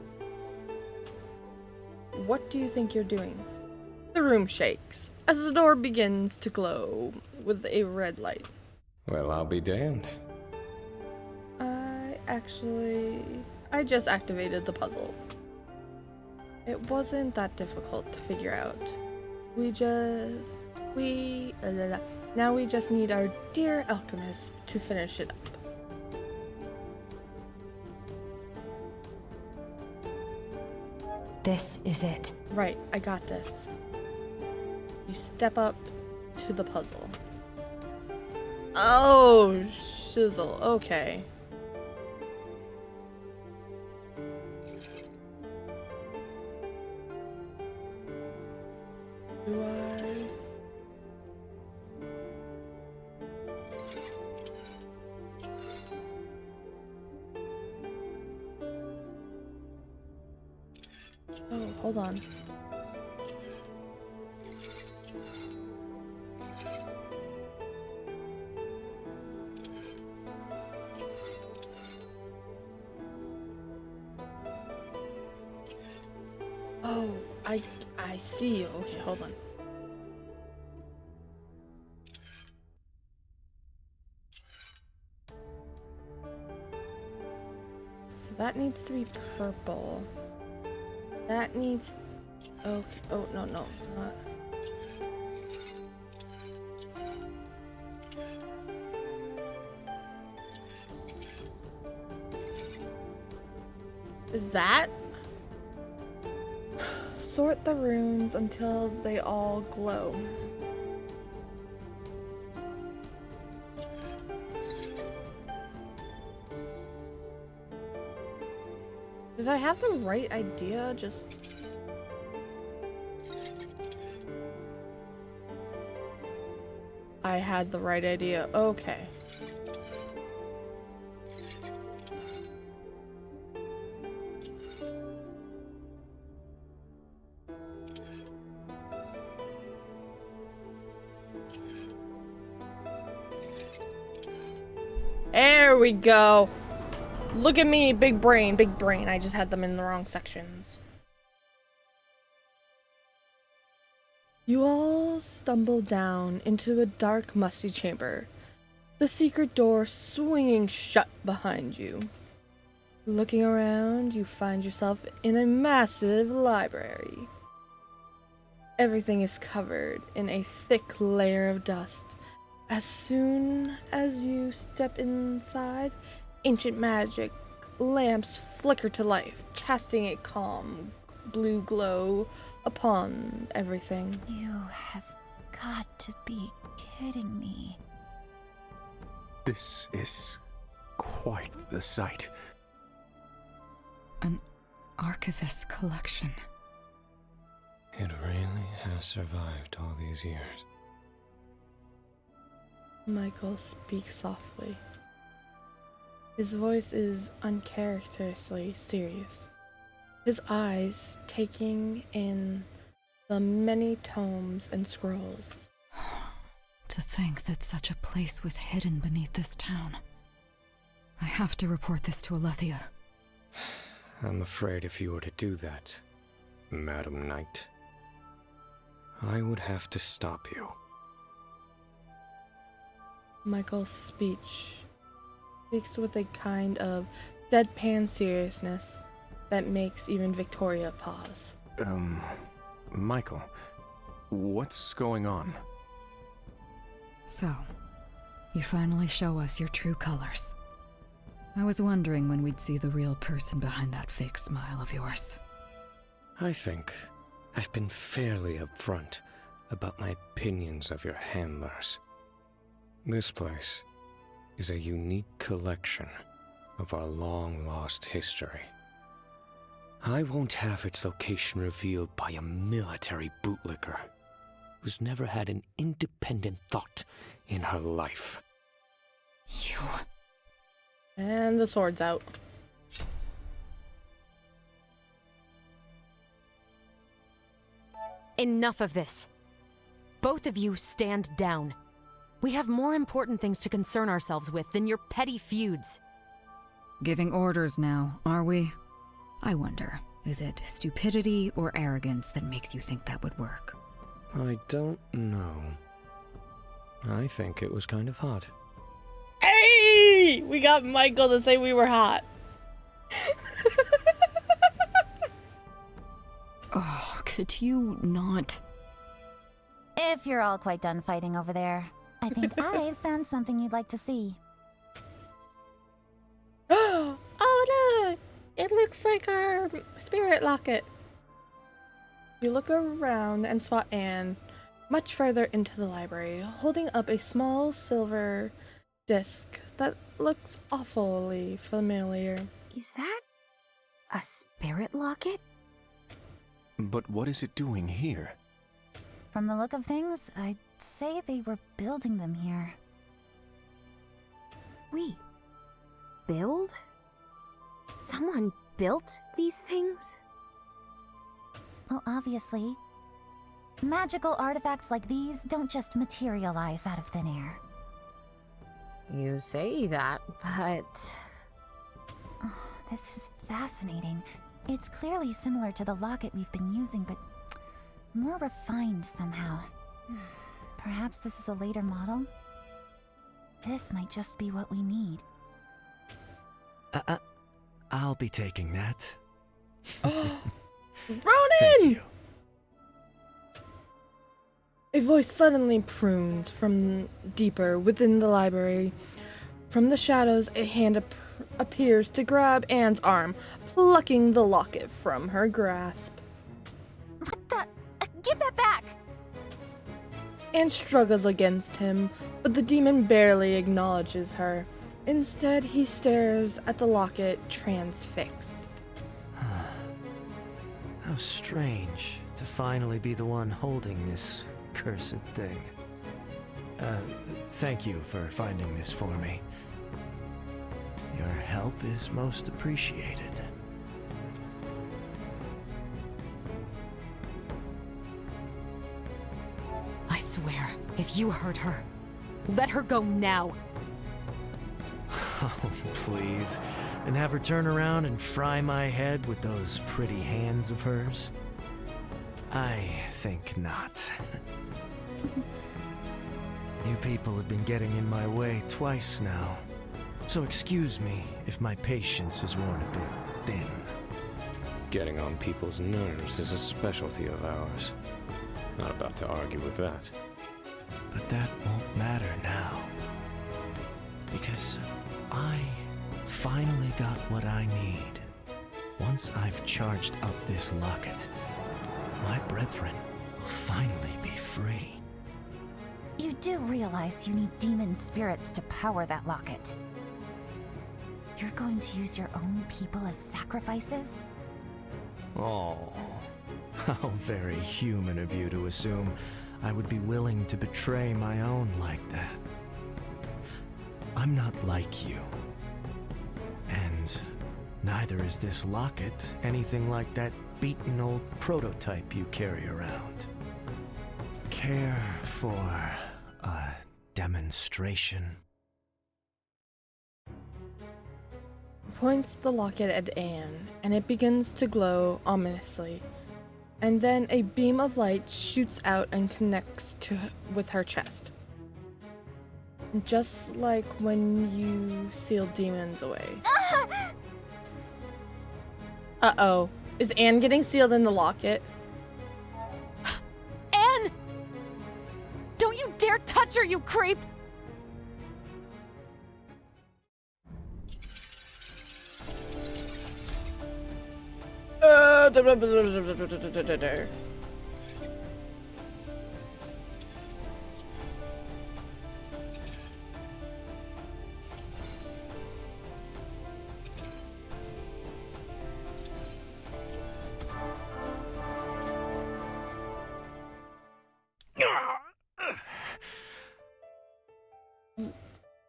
S3: What do you think you're doing? The room shakes as the door begins to glow with a red light.
S8: Well, I'll be damned.
S3: I just activated the puzzle. It wasn't that difficult to figure out. Now we just need our dear alchemist to finish it up.
S5: This is it.
S3: Right, I got this. You step up to the puzzle. Oh, shizzle. Okay. Do I? Oh, hold on. Oh, I see. Okay, hold on. So that needs to be purple. That needs... Okay. Oh, no, no. Not... Is that? Sort the runes until they all glow. Did I have the right idea? Just... I had the right idea. Okay. There we go. Look at me, big brain, big brain. I just had them in the wrong sections. You all stumble down into a dark, musty chamber, the secret door swinging shut behind you. Looking around, you find yourself in a massive library. Everything is covered in a thick layer of dust. As soon as you step inside, ancient magic lamps flicker to life, casting a calm blue glow upon everything.
S10: You have got to be kidding me.
S6: This is quite the sight.
S9: An archivist collection.
S8: It really has survived all these years.
S3: Michael speaks softly. His voice is uncharacteristically serious. His eyes taking in the many tomes and scrolls.
S9: To think that such a place was hidden beneath this town. I have to report this to Alethea.
S8: I'm afraid if you were to do that, Madam Knight, I would have to stop you.
S3: Michael's speech speaks with a kind of deadpan seriousness that makes even Victoria pause.
S6: Michael, what's going on?
S9: So, you finally show us your true colors. I was wondering when we'd see the real person behind that fake smile of yours.
S8: I think I've been fairly upfront about my opinions of your handlers. This place is a unique collection of our long-lost history. I won't have its location revealed by a military bootlicker who's never had an independent thought in her life.
S9: You...
S3: And the sword's out.
S11: Enough of this. Both of you stand down. We have more important things to concern ourselves with than your petty feuds.
S9: Giving orders now, are we? I wonder, is it stupidity or arrogance that makes you think that would work?
S8: I don't know. I think it was kind of hot.
S3: Hey! We got Michael to say we were hot.
S9: Oh, could you not?
S10: If you're all quite done fighting over there, I think I've found something you'd like to see.
S3: Oh no! It looks like our spirit locket. You look around and spot Anne much further into the library, holding up a small silver disc that looks awfully familiar.
S7: Is that a spirit locket?
S6: But what is it doing here?
S10: From the look of things, I'd say they were building them here.
S7: Wait. Build? Someone built these things?
S10: Well, obviously. Magical artifacts like these don't just materialize out of thin air.
S7: You say that, but...
S10: Oh, this is fascinating. It's clearly similar to the locket we've been using, but more refined somehow. Perhaps this is a later model? This might just be what we need.
S6: I'll be taking that.
S3: Ronan!
S6: Thank you.
S3: A voice suddenly prunes from deeper within the library. From the shadows, a hand appears to grab Anne's arm, plucking the locket from her grasp.
S10: What the? Give that back!
S3: Anne struggles against him, but the demon barely acknowledges her. Instead, he stares at the locket, transfixed.
S6: How strange to finally be the one holding this cursed thing. Thank you for finding this for me. Your help is most appreciated.
S11: I swear, if you hurt her, let her go now.
S6: Oh, please. And have her turn around and fry my head with those pretty hands of hers? I think not. You people have been getting in my way twice now. So excuse me if my patience is worn a bit thin.
S8: Getting on people's nerves is a specialty of ours. Not about to argue with that.
S6: But that won't matter now. Because I finally got what I need. Once I've charged up this locket, my brethren will finally be free.
S10: You do realize you need demon spirits to power that locket. You're going to use your own people as sacrifices?
S6: Oh, how very human of you to assume I would be willing to betray my own like that. I'm not like you. And neither is this locket anything like that beaten old prototype you carry around. Care for a demonstration?
S3: Points the locket at Anne, and it begins to glow ominously. And then a beam of light shoots out and connects with her chest. Just like when you seal demons away. Uh-oh. Is Anne getting sealed in the locket?
S11: Anne! Don't you dare touch her, you creep!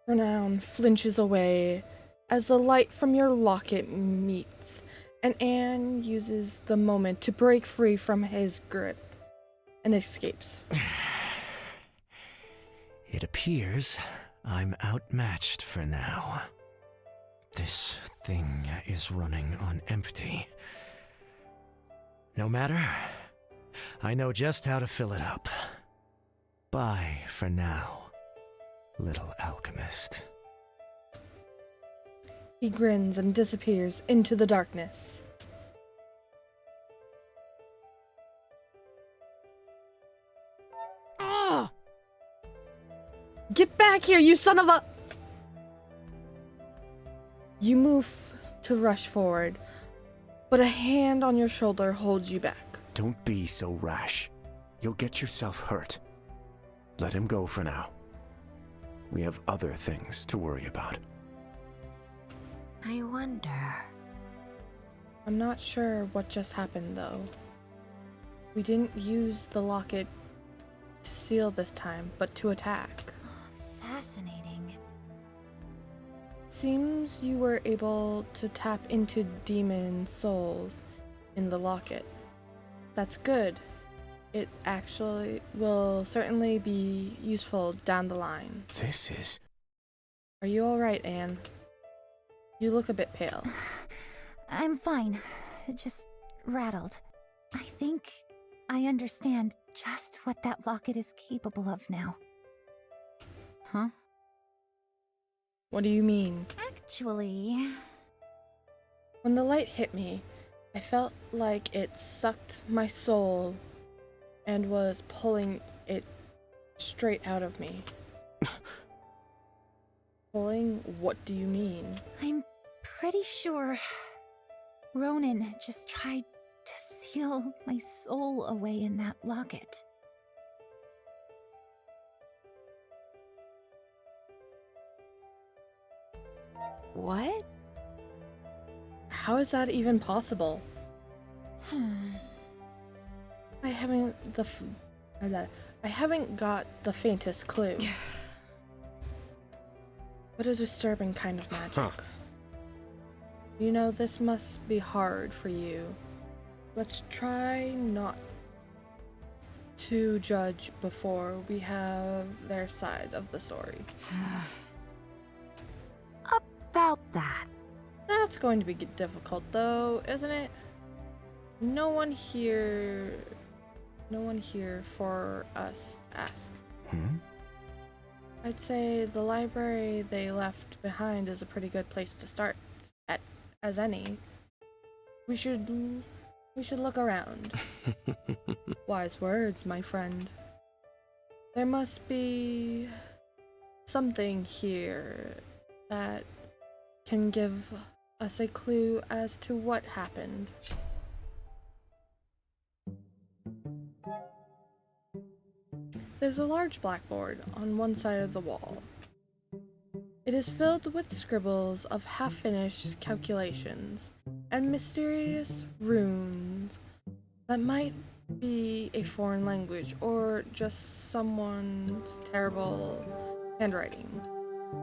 S3: Renown flinches away as the light from your locket meets, and Anne uses the moment to break free from his grip and escapes.
S6: It appears I'm outmatched for now. This thing is running on empty. No matter, I know just how to fill it up. Bye for now, little alchemist.
S3: He grins and disappears into the darkness. Ah! Get back here, you son of a... You move to rush forward, but a hand on your shoulder holds you back.
S8: Don't be so rash. You'll get yourself hurt. Let him go for now. We have other things to worry about.
S7: I wonder...
S3: I'm not sure what just happened, though. We didn't use the locket to seal this time, but to attack.
S10: Fascinating.
S3: Seems you were able to tap into demon souls in the locket. That's good. It actually will certainly be useful down the line.
S8: This is...
S3: Are you alright, Anne? You look a bit pale.
S10: I'm fine. Just rattled. I think I understand just what that locket is capable of now.
S9: Huh?
S3: What do you mean?
S10: Actually...
S3: When the light hit me, I felt like it sucked my soul and was pulling it straight out of me. Pulling? What do you mean?
S10: I'm pretty sure Ronan just tried to seal my soul away in that locket.
S5: What?
S3: How is that even possible? I haven't got the faintest clue. What a disturbing kind of magic.
S8: Huh.
S3: You know, this must be hard for you. Let's try not to judge before we have their side of the story.
S7: About that.
S3: That's going to be difficult, though, isn't it? No one here for us to ask. I'd say the library they left behind is a pretty good place to start at, as any. We should look around. Wise words, my friend. There must be something here that can give us a clue as to what happened. There's a large blackboard on one side of the wall. It is filled with scribbles of half-finished calculations and mysterious runes that might be a foreign language or just someone's terrible handwriting.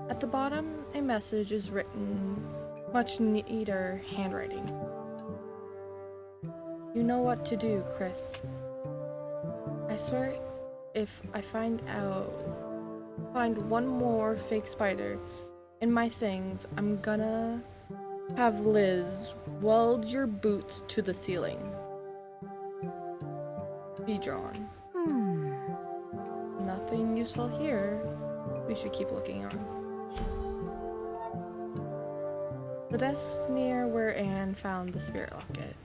S3: At the bottom, a message is written much neater handwriting. You know what to do, Chris. I swear, if I find one more fake spider in my things, I'm gonna have Liz weld your boots to the ceiling. Be drawn. Nothing useful here. We should keep looking on. The desk near where Anne found the spirit locket.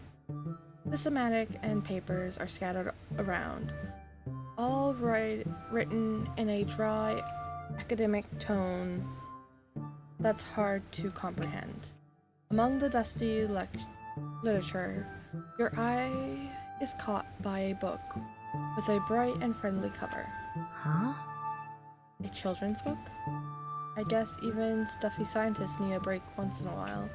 S3: The schematic and papers are scattered around, all written in a dry, academic tone that's hard to comprehend. Among the dusty literature, your eye is caught by a book with a bright and friendly cover.
S4: Huh?
S3: A children's book? I guess even stuffy scientists need a break once in a while.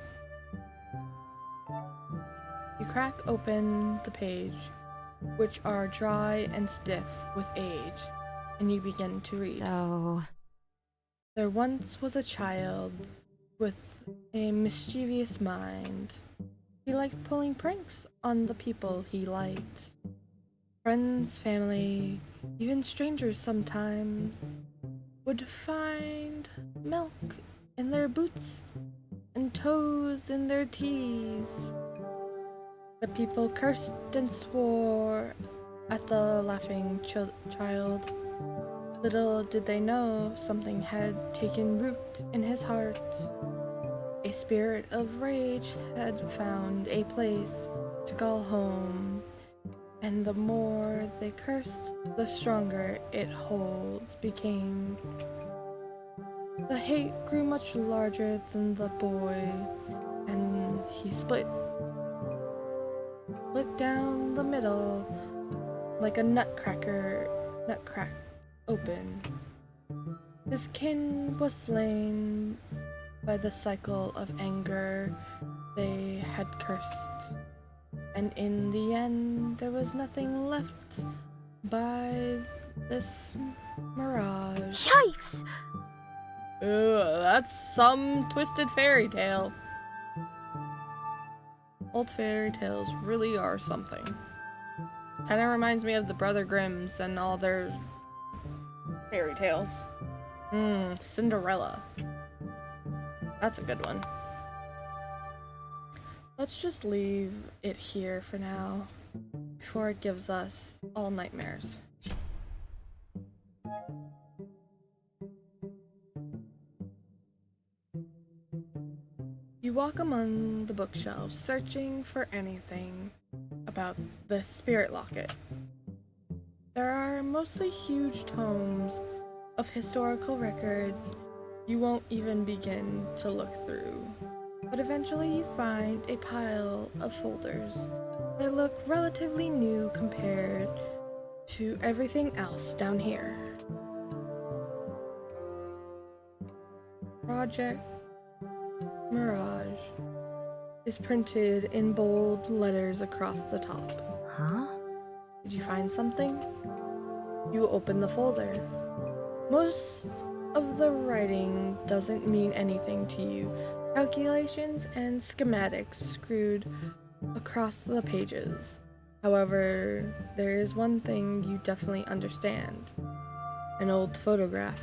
S3: You crack open the page, which are dry and stiff with age, and you begin to read.
S5: So...
S3: There once was a child with a mischievous mind. He liked pulling pranks on the people he liked. Friends, family, even strangers sometimes would find milk in their boots and toes in their teas. The people cursed and swore at the laughing child. Little did they know something had taken root in his heart. A spirit of rage had found a place to call home, and the more they cursed, the stronger its hold became. The hate grew much larger than the boy, and he split down the middle like a nutcracker open. His kin was slain by the cycle of anger they had cursed, and in the end there was nothing left by this mirage.
S7: Yikes!
S3: Ugh, that's some twisted fairy tale. Old fairy tales really are something. Kind of reminds me of the Brother Grimms and all their fairy tales. Cinderella. That's a good one. Let's just leave it here for now, before it gives us all nightmares. You walk among the bookshelves, searching for anything about the spirit locket. There are mostly huge tomes of historical records you won't even begin to look through. But eventually you find a pile of folders that look relatively new compared to everything else down here. Project Mirage is printed in bold letters across the top.
S7: Huh?
S3: Did you find something? You open the folder. Most of the writing doesn't mean anything to you. Calculations and schematics screwed across the pages. However, there is one thing you definitely understand. An old photograph.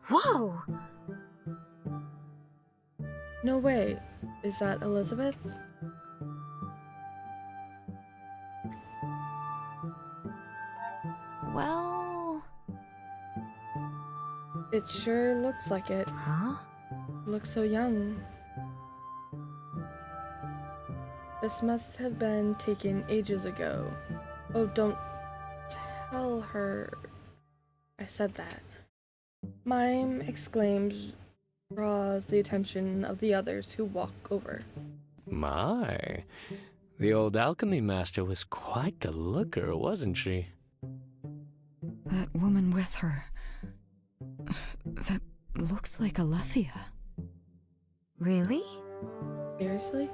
S7: Whoa!
S3: No way. Is that Elizabeth?
S11: Well...
S3: It sure looks like it.
S7: Huh?
S3: Looks so young. This must have been taken ages ago. Oh, don't tell her I said that. Mime exclaims, draws the attention of the others who walk over.
S8: My, the old alchemy master was quite the looker, wasn't she?
S9: That woman with her. That looks like Alethea.
S7: Really?
S3: Seriously?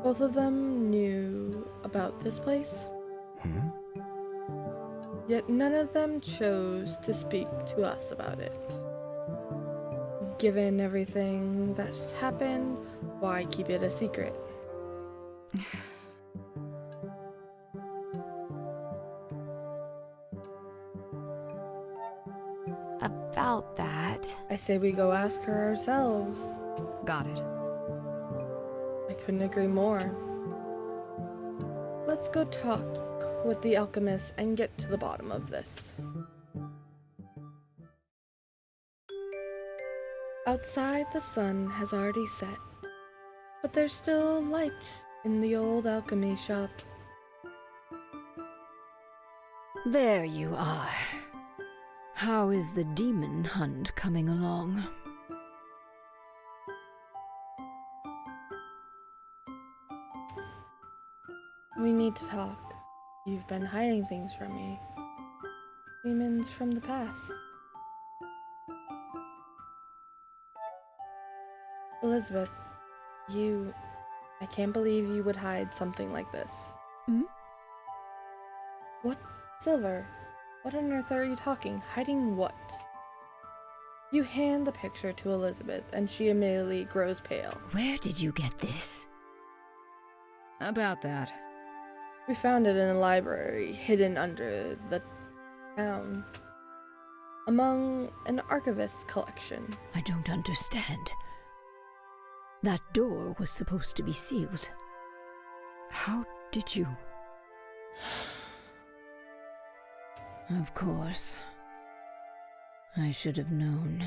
S3: Both of them knew about this place, yet none of them chose to speak to us about it. Given everything that's happened, why keep it a secret?
S11: About that...
S3: I say we go ask her ourselves.
S9: Got it.
S3: I couldn't agree more. Let's go talk with the alchemist and get to the bottom of this. Outside, the sun has already set, but there's still light in the old alchemy shop.
S9: There you are. How is the demon hunt coming along?
S3: We need to talk. You've been hiding things from me. Demons from the past. Elizabeth, I can't believe you would hide something like this. What? Silver? What on earth are you talking? Hiding what? You hand the picture to Elizabeth, and she immediately grows pale.
S9: Where did you get this? About that.
S3: We found it in a library, hidden under the town, among an archivist's collection.
S9: I don't understand. That door was supposed to be sealed. How did you? Of course. I should have known.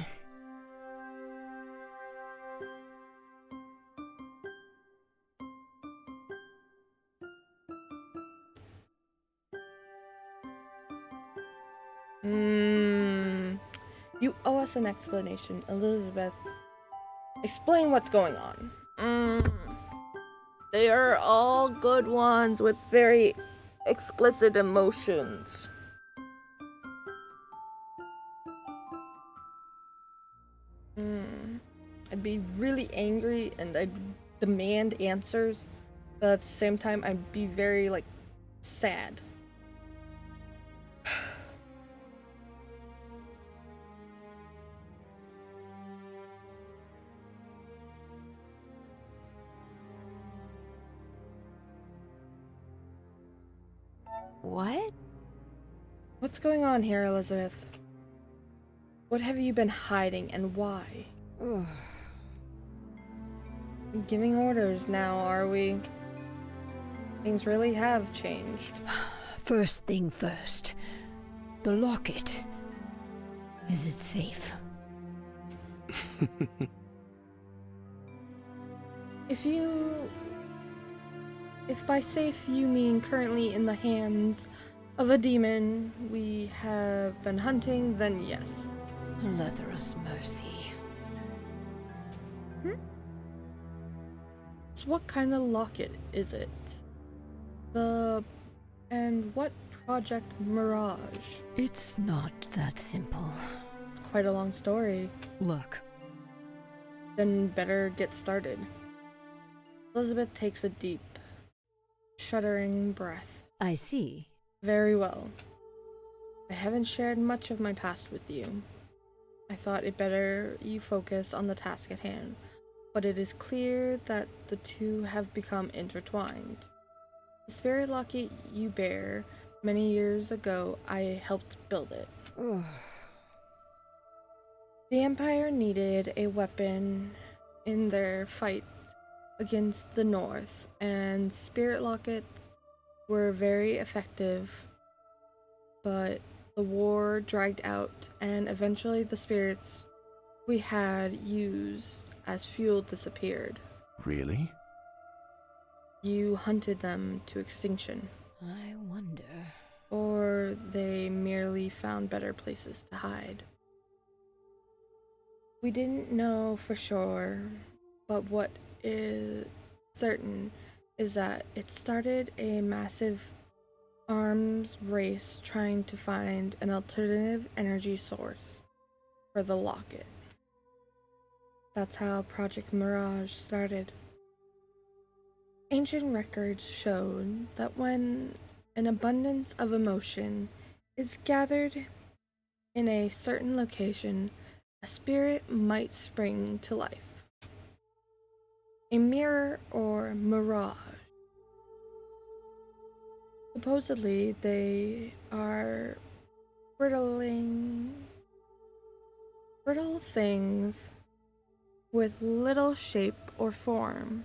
S3: You owe us an explanation, Elizabeth. Explain what's going on. They are all good ones with very explicit emotions. I'd be really angry and I'd demand answers, but at the same time I'd be very, sad.
S5: What?
S3: What's going on here, Elizabeth? What have you been hiding and why? Giving orders now, are we? Things really have changed.
S9: First thing first. The locket. Is it safe?
S3: If by safe you mean currently in the hands of a demon we have been hunting, then yes.
S9: Letherus mercy.
S3: So what kind of locket is it? And what Project Mirage?
S9: It's not that simple.
S3: It's quite a long story.
S9: Look.
S3: Then better get started. Elizabeth takes a deep, shuddering breath.
S9: I see.
S3: Very well. I haven't shared much of my past with you. I thought it better you focus on the task at hand, but it is clear that the two have become intertwined. The spirit locket you bear, many years ago I helped build it. The Empire needed a weapon in their fight against the North, and spirit lockets were very effective, but the war dragged out, and eventually the spirits we had used as fuel disappeared.
S8: Really?
S3: You hunted them to extinction.
S9: I wonder.
S3: Or they merely found better places to hide. We didn't know for sure, but what is certain is that it started a massive arms race trying to find an alternative energy source for the locket. That's how Project Mirage started. Ancient records showed that when an abundance of emotion is gathered in a certain location, a spirit might spring to life. A mirror or mirage. Supposedly, they are brittle things with little shape or form,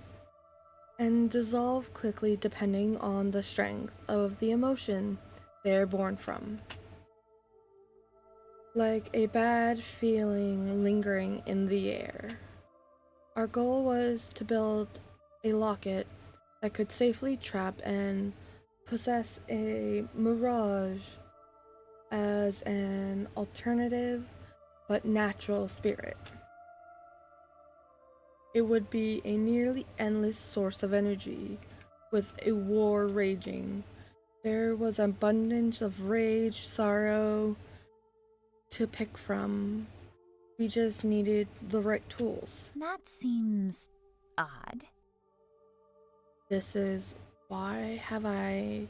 S3: and dissolve quickly depending on the strength of the emotion they are born from. Like a bad feeling lingering in the air. Our goal was to build a locket that could safely trap and possess a mirage as an alternative but natural spirit. It would be a nearly endless source of energy with a war raging. There was abundance of rage, sorrow to pick from. We just needed the right tools.
S10: That seems odd.
S3: This is why have I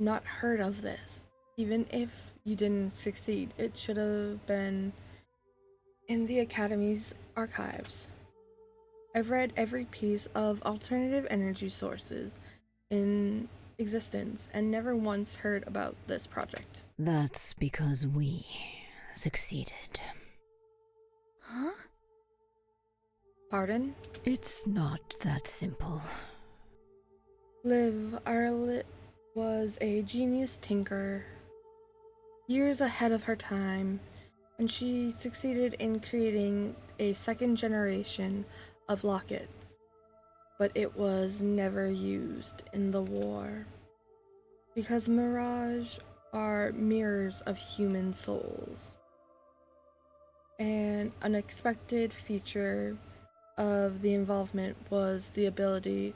S3: not heard of this? Even if you didn't succeed, it should have been in the Academy's archives. I've read every piece of alternative energy sources in existence and never once heard about this project.
S9: That's because we succeeded.
S10: Huh?
S3: Pardon?
S9: It's not that simple.
S3: Liv Arlet was a genius tinker, years ahead of her time, and she succeeded in creating a second generation of lockets, but it was never used in the war. Because Mirage are mirrors of human souls. An unexpected feature of the involvement was the ability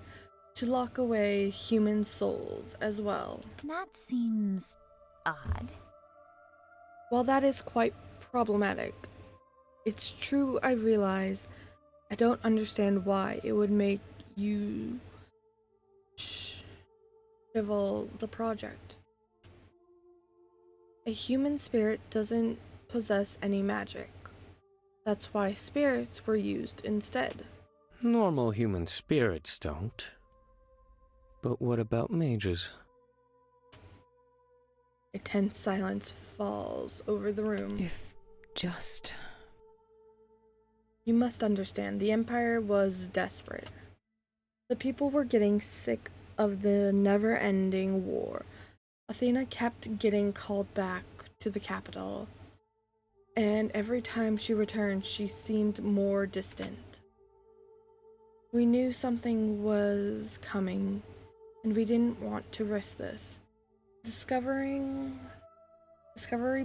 S3: to lock away human souls as well.
S10: That seems odd.
S3: While that is quite problematic, it's true I realize I don't understand why it would make you shrivel the project. A human spirit doesn't possess any magic. That's why spirits were used instead.
S8: Normal human spirits don't. But what about mages?
S3: A tense silence falls over the room.
S9: If just...
S3: You must understand, the Empire was desperate. The people were getting sick of the never-ending war. Athena kept getting called back to the capital, and every time she returned, she seemed more distant. We knew something was coming, and we didn't want to risk this. Discovery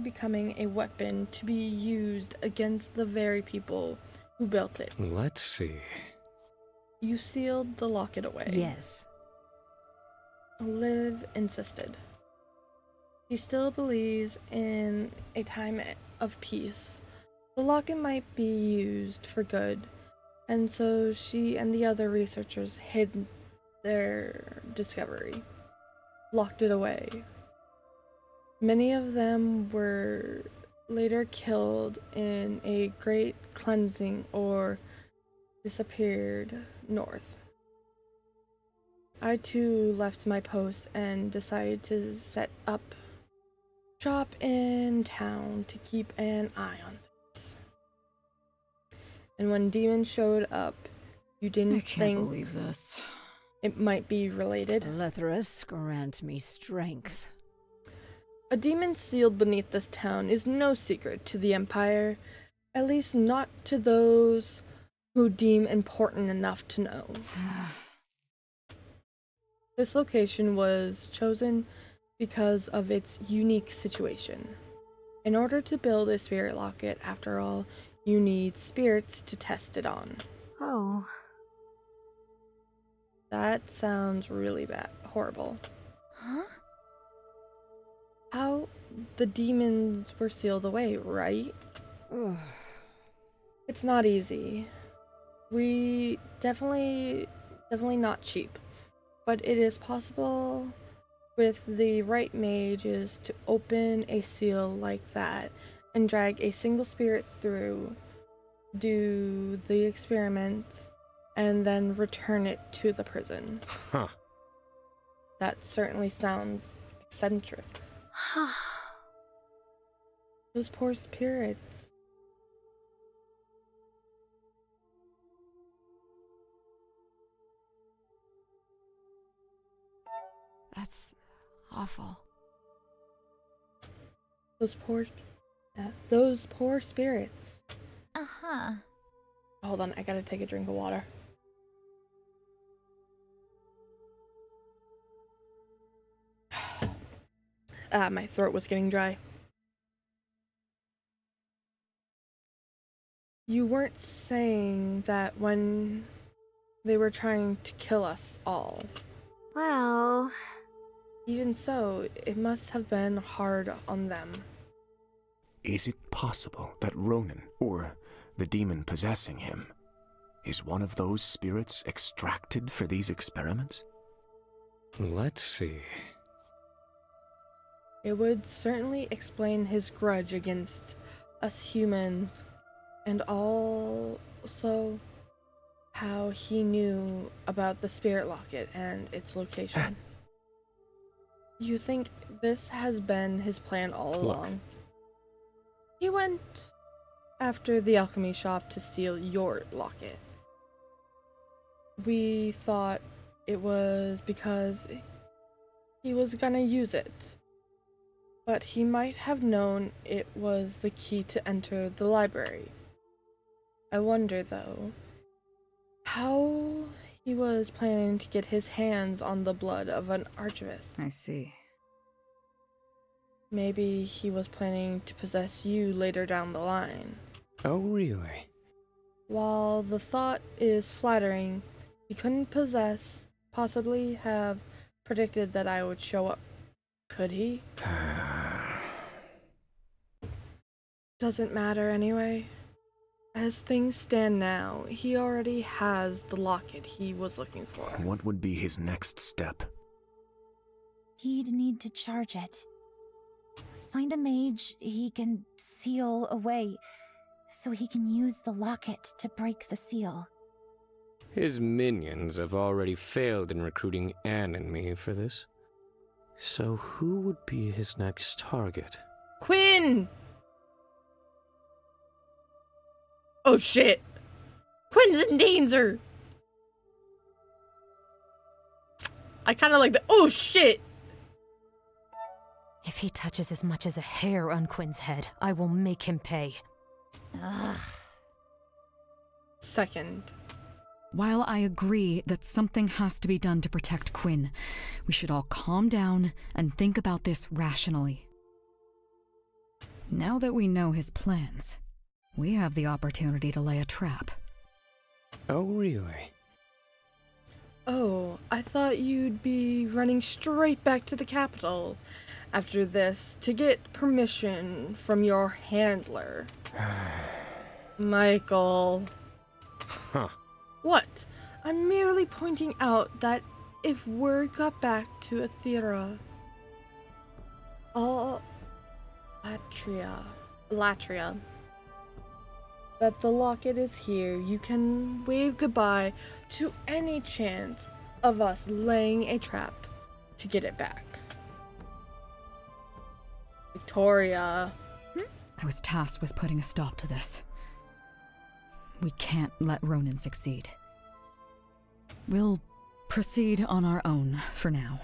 S3: becoming a weapon to be used against the very people who built it.
S8: Let's see.
S3: You sealed the locket away.
S9: Yes.
S3: Liv insisted. She still believes in a time of peace. The locket might be used for good, and so she and the other researchers hid their discovery, locked it away. Many of them were later killed in a great cleansing or disappeared north. I too left my post and decided to set up shop in town to keep an eye on things. And when demons showed up, you didn't
S9: I can't
S3: think
S9: believe this.
S3: it might be related.
S12: Lethrus, grant me strength.
S3: A demon sealed beneath this town is no secret to the Empire, at least not to those who deem important enough to know. This location was chosen because of its unique situation. In order to build a spirit locket, after all, you need spirits to test it on.
S7: Oh.
S3: That sounds really bad. Horrible.
S10: Huh?
S3: How the demons were sealed away, right? It's not easy. We definitely not cheap. But it is possible with the right mages to open a seal like that and drag a single spirit through, do the experiment, and then return it to the prison.
S8: Huh.
S3: That certainly sounds eccentric. Those poor spirits.
S9: That's awful.
S3: Those poor spirits.
S10: Uh-huh.
S3: Hold on, I gotta take a drink of water. My throat was getting dry. You weren't saying that when they were trying to kill us all.
S7: Well...
S3: Even so, it must have been hard on them.
S13: Is it possible that Ronan, or the demon possessing him, is one of those spirits extracted for these experiments?
S8: Let's see.
S3: It would certainly explain his grudge against us humans, and also how he knew about the spirit locket and its location. You think this has been his plan all along? He went after the alchemy shop to steal your locket. We thought it was because he was gonna use it. But he might have known it was the key to enter the library. I wonder, though, how he was planning to get his hands on the blood of an archivist.
S9: I see.
S3: Maybe he was planning to possess you later down the line.
S8: Oh, really?
S3: While the thought is flattering, he couldn't possibly have predicted that I would show up. Could he? Doesn't matter anyway. As things stand now, he already has the locket he was looking for.
S13: What would be his next step?
S10: He'd need to charge it. Find a mage he can seal away, so he can use the locket to break the seal.
S8: His minions have already failed in recruiting Anne and me for this. So who would be his next target?
S3: Quinn! Oh shit! Quinn's in danger! I kind of like the oh shit!
S11: If he touches as much as a hair on Quinn's head, I will make him pay.
S10: Ugh.
S3: Second.
S9: While I agree that something has to be done to protect Quinn, we should all calm down and think about this rationally. Now that we know his plans, we have the opportunity to lay a trap.
S8: Oh, really?
S3: Oh, I thought you'd be running straight back to the capital after this to get permission from your handler. Michael.
S8: Huh.
S3: What? I'm merely pointing out that if word got back to Aethera, Latria, that the locket is here, you can wave goodbye to any chance of us laying a trap to get it back. Victoria.
S9: I was tasked with putting a stop to this. We can't let Ronan succeed. We'll proceed on our own for now.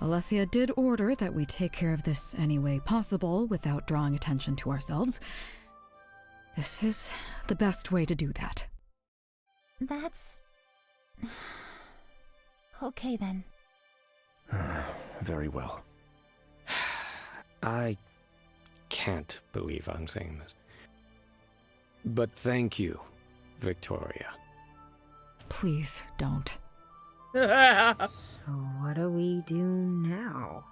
S9: Alethea did order that we take care of this any way possible without drawing attention to ourselves. This is the best way to do that.
S10: That's... okay then.
S13: Very well.
S8: I can't believe I'm saying this. But thank you, Victoria.
S9: Please don't.
S4: So what do we do now?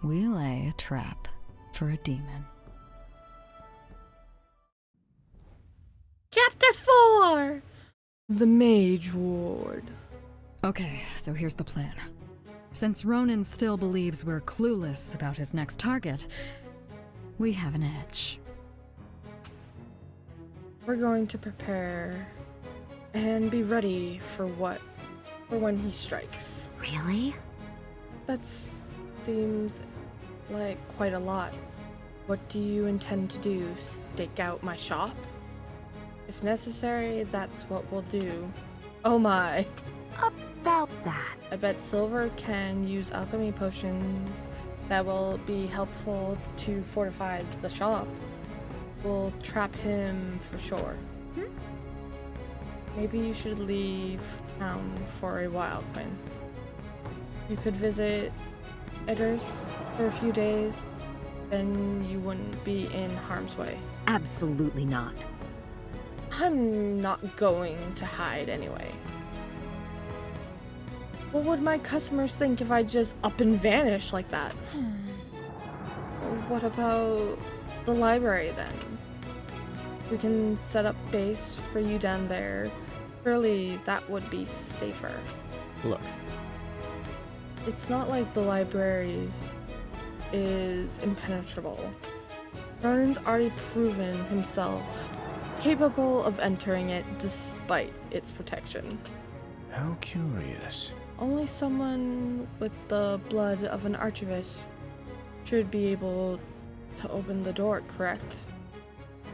S9: We lay a trap for a demon.
S3: Chapter 4! The Mage Ward.
S9: Okay, so here's the plan. Since Ronan still believes we're clueless about his next target, we have an edge.
S3: We're going to prepare and be ready for when he strikes.
S4: Really?
S3: That seems like quite a lot. What do you intend to do? Stake out my shop? If necessary, that's what we'll do. Oh my.
S7: About that.
S3: I bet Silver can use alchemy potions that will be helpful to fortify the shop. We'll trap him for sure. Maybe you should leave town for a while, Quinn. You could visit Edders for a few days, then you wouldn't be in harm's way.
S4: Absolutely not.
S3: I'm not going to hide anyway. What would my customers think if I just up and vanish like that? What about the library then? We can set up base for you down there. Surely that would be safer.
S8: Look.
S3: It's not like the library's is impenetrable. Ronan's already proven himself capable of entering it despite its protection.
S13: How curious.
S3: Only someone with the blood of an archivist should be able to open the door, correct?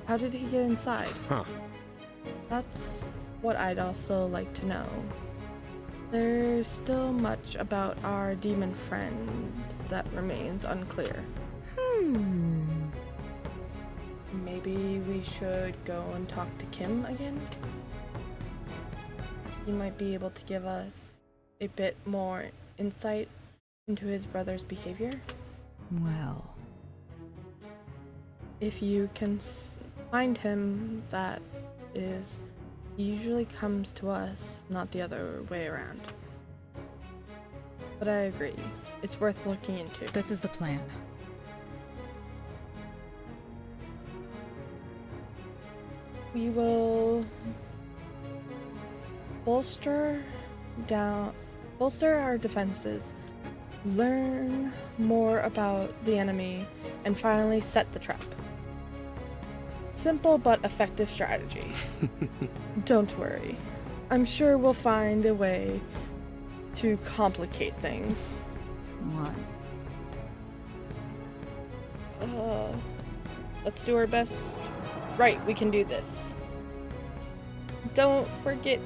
S3: How did he get inside?
S8: Huh.
S3: That's what I'd also like to know. There's still much about our demon friend that remains unclear. Maybe we should go and talk to Kim again? He might be able to give us a bit more insight into his brother's behavior.
S9: Well,
S3: if you can find him, that is, he usually comes to us, not the other way around. But I agree, it's worth looking into.
S9: this is the plan.
S3: We will bolster our defenses, learn more about the enemy, and finally set the trap. Simple but effective strategy. Don't worry. I'm sure we'll find a way to complicate things.
S9: What?
S3: Let's do our best. Right, we can do this. Don't forget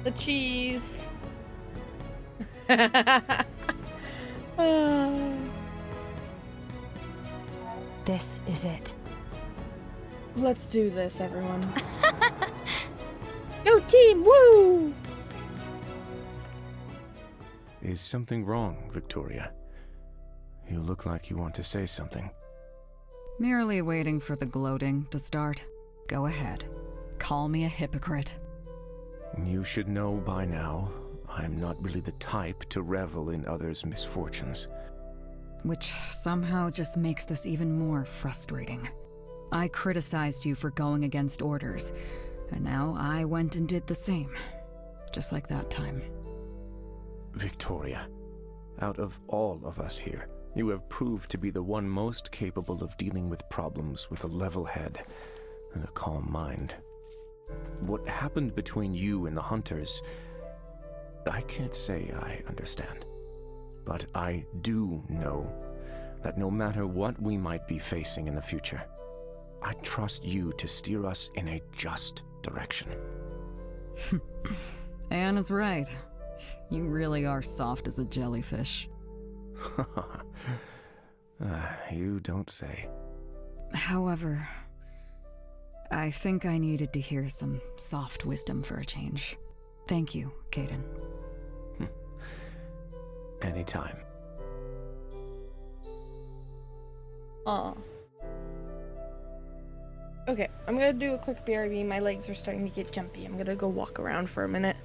S3: the cheese.
S5: This is it.
S3: Let's do this, everyone. Go team, woo!
S13: Is something wrong, Victoria? You look like you want to say something.
S9: Merely waiting for the gloating to start. Go ahead. Call me a hypocrite.
S13: You should know by now, I'm not really the type to revel in others' misfortunes.
S9: Which somehow just makes this even more frustrating. I criticized you for going against orders, and now I went and did the same. Just like that time.
S13: Victoria, out of all of us here, you have proved to be the one most capable of dealing with problems with a level head and a calm mind. What happened between you and the Hunters, I can't say I understand. But I do know that no matter what we might be facing in the future, I trust you to steer us in a just direction.
S9: Anne is right. You really are soft as a jellyfish.
S13: You don't say.
S9: However, I think I needed to hear some soft wisdom for a change. Thank you, Caden.
S13: Anytime.
S3: Aw. Okay, I'm gonna do a quick BRB. My legs are starting to get jumpy. I'm gonna go walk around for a minute.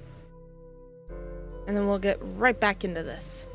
S3: And then we'll get right back into this.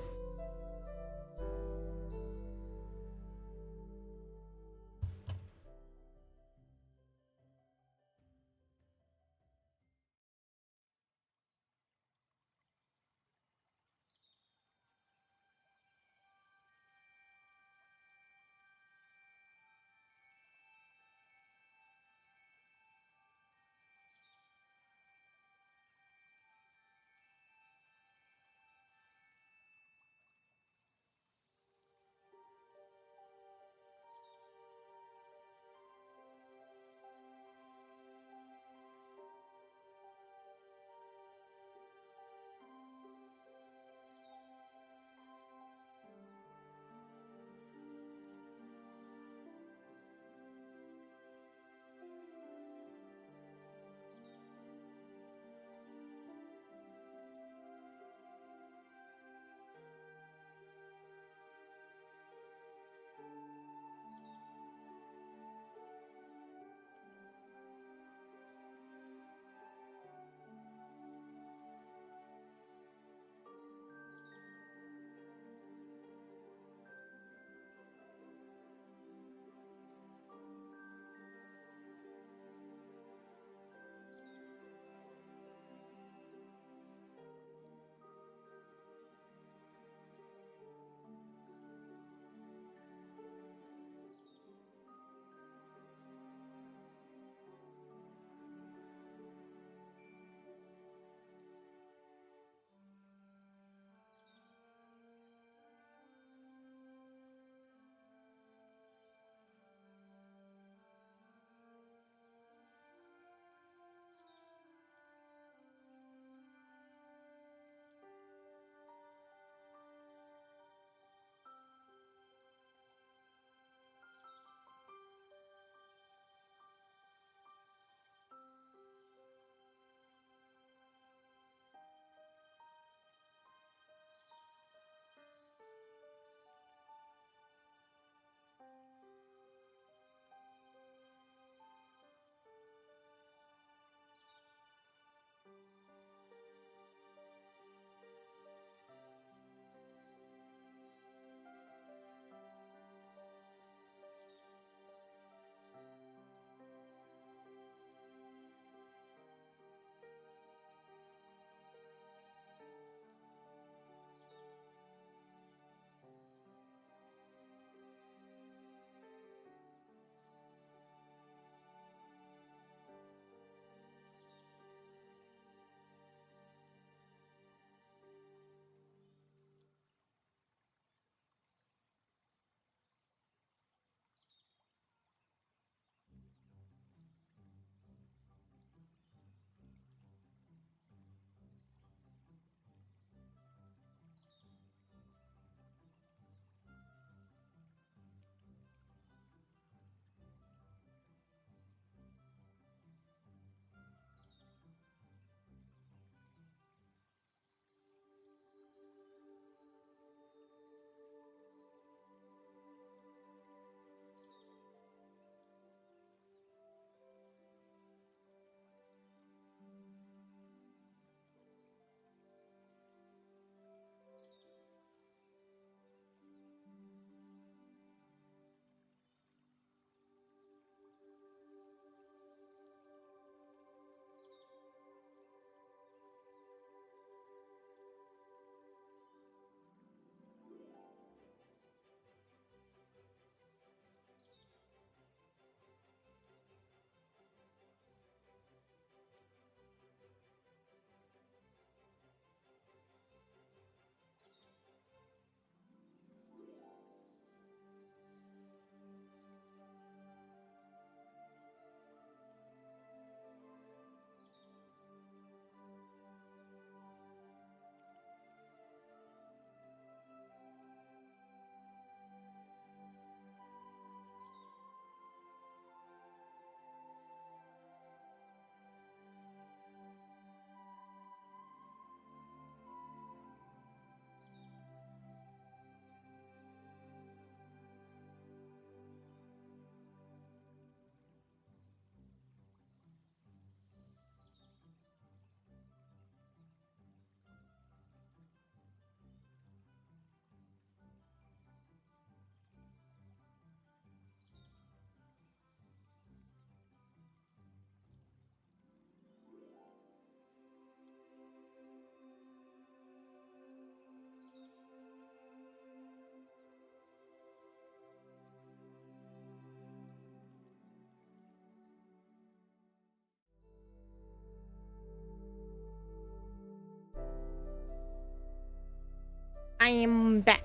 S3: I am back.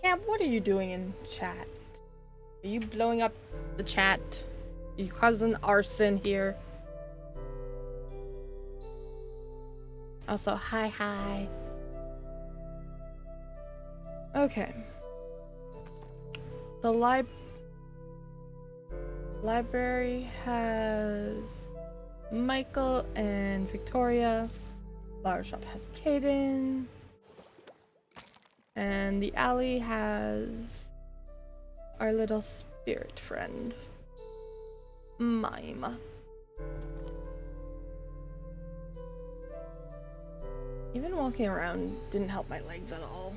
S3: Camp, what are you doing in chat? Are you blowing up the chat? Are you causing arson here? Also, hi. Okay. The library has Michael and Victoria. Flower shop has Kaden. And the alley has our little spirit friend, Mime. Even walking around didn't help my legs at all.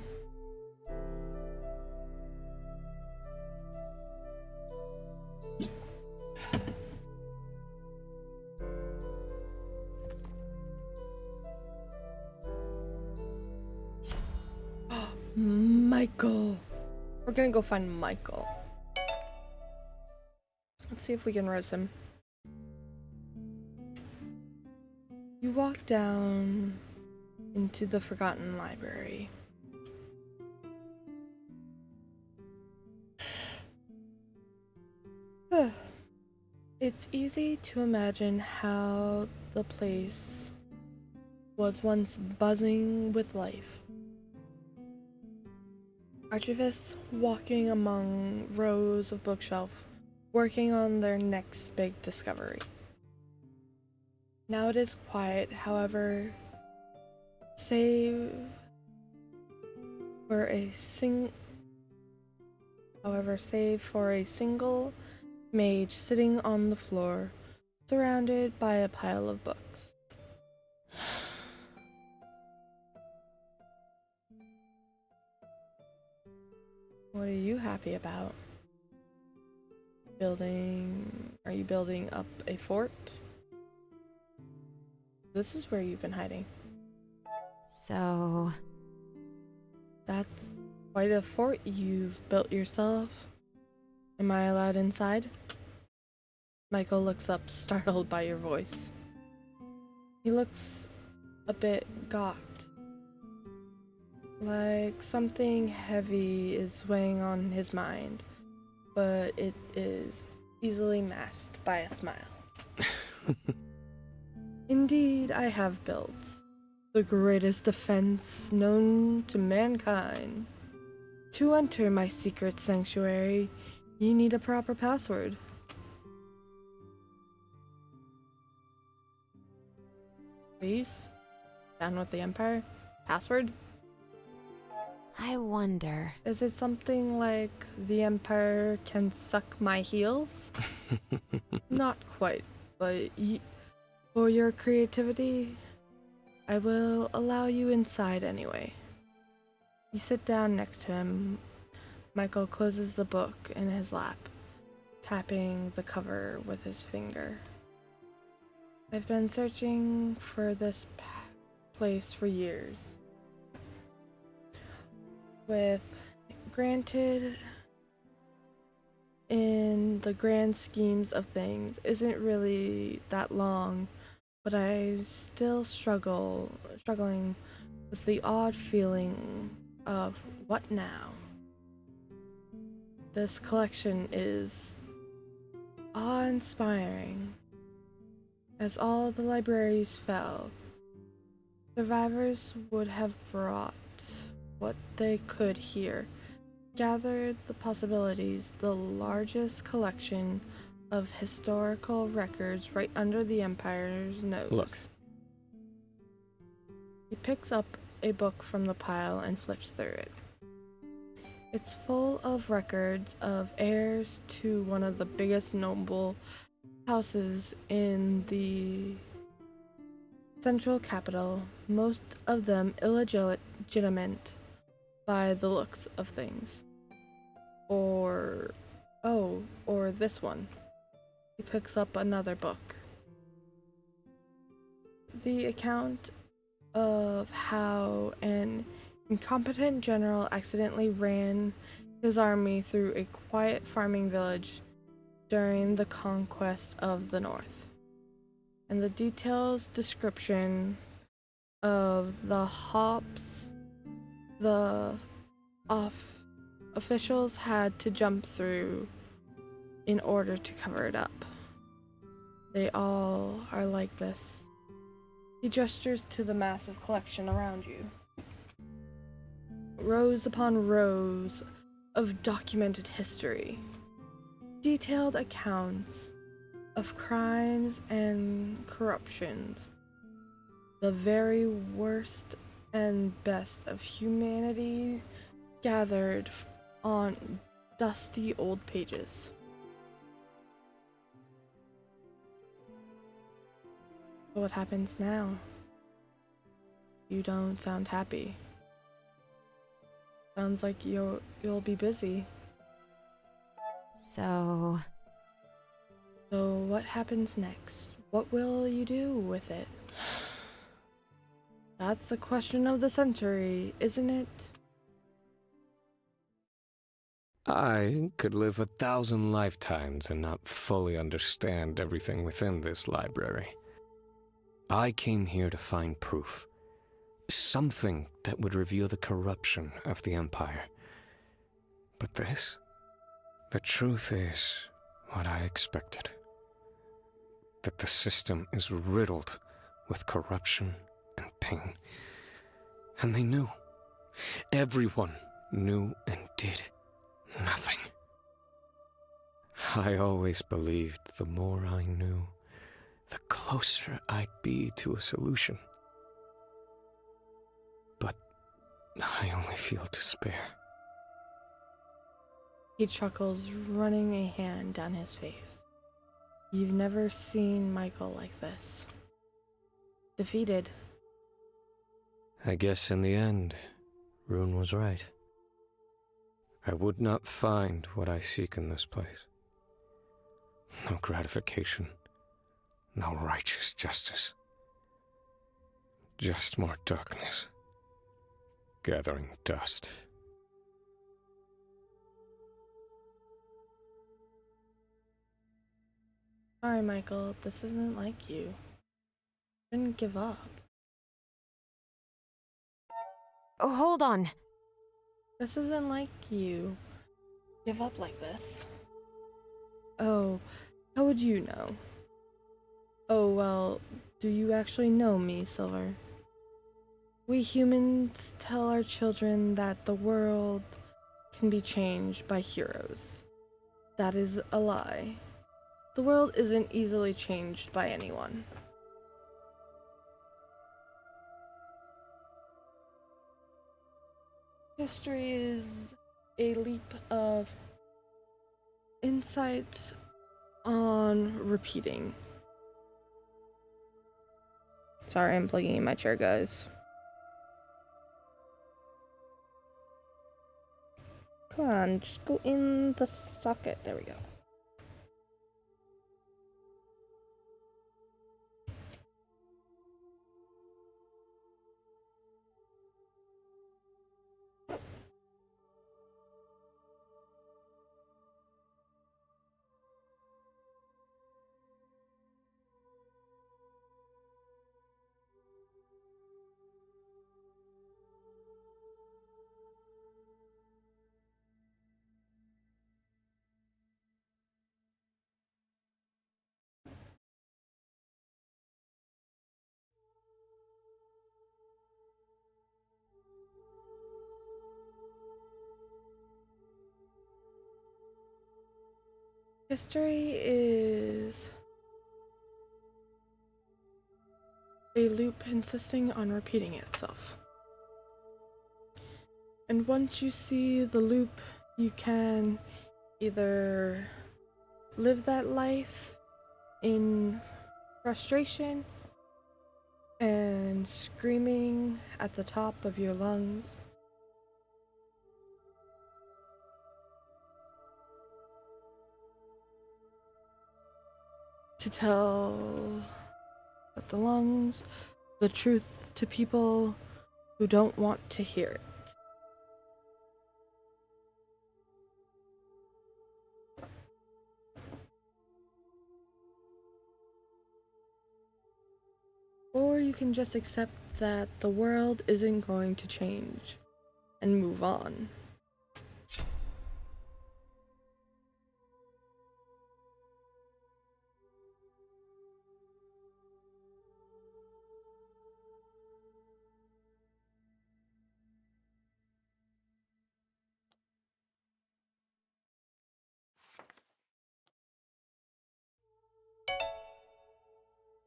S3: Michael. We're gonna go find Michael. Let's see if we can res him. You walk down into the Forgotten Library. It's easy to imagine how the place was once buzzing with life. Archivists walking among rows of bookshelves, working on their next big discovery. Now it is quiet, however, save for a single mage sitting on the floor, surrounded by a pile of books. What are you happy about? Are you building up a fort? This is where you've been hiding.
S11: So...
S3: That's quite a fort you've built yourself. Am I allowed inside? Michael looks up, startled by your voice. He looks a bit gawked. Like something heavy is weighing on his mind, but it is easily masked by a smile. Indeed, I have built the greatest defense known to mankind. To enter my secret sanctuary, you need a proper password. Please? Down with the Empire? Password?
S11: I wonder...
S3: Is it something like the Empire can suck my heels? Not quite, but for your creativity, I will allow you inside anyway. You sit down next to him. Michael closes the book in his lap, tapping the cover with his finger. I've been searching for this place for years. Granted, in the grand schemes of things, isn't really that long, but I'm still struggling with the odd feeling of what now? This collection is awe-inspiring. As all the libraries fell, survivors would have brought what they could here, gathered the possibilities, the largest collection of historical records right under the Empire's nose.
S8: Look.
S3: He picks up a book from the pile and flips through it. It's full of records of heirs to one of the biggest noble houses in the central capital, most of them illegitimate by the looks of things. Or this one. He picks up another book. The account of how an incompetent general accidentally ran his army through a quiet farming village during the conquest of the North. And the detailed description of the hops the officials had to jump through in order to cover it up. They all are like this. He gestures to the massive collection around you. Rows upon rows of documented history. Detailed accounts of crimes and corruptions. The very worst and best of humanity gathered on dusty old pages. What happens now? You don't sound happy. Sounds like you'll be busy.
S11: So
S3: what happens next? What will you do with it? That's the question of the century, isn't it?
S8: I could live 1,000 lifetimes and not fully understand everything within this library. I came here to find proof. Something that would reveal the corruption of the Empire. But this? The truth is what I expected. That the system is riddled with corruption and pain. And they knew. Everyone knew and did nothing. I always believed the more I knew, the closer I'd be to a solution. But I only feel despair.
S3: He chuckles, running a hand down his face. You've never seen Michael like this. Defeated.
S8: I guess in the end, Rune was right. I would not find what I seek in this place. No gratification, no righteous justice. Just more darkness, gathering dust.
S3: Sorry, Michael, this isn't like you. You shouldn't give up.
S11: oh, hold on.
S3: This isn't like you. Give up like this. Oh, how would you know? Oh, well, do you actually know me, Silver? We humans tell our children that the world can be changed by heroes. That is a lie. The world isn't easily changed by anyone. History is a leap of insight on repeating. Sorry, I'm plugging in my chair, guys. Come on, just go in the socket. There we go. History is a loop insisting on repeating itself. And once you see the loop, you can either live that life in frustration and screaming at the top of your lungs, to tell the lungs the truth to people who don't want to hear it. Or you can just accept that the world isn't going to change. and move on.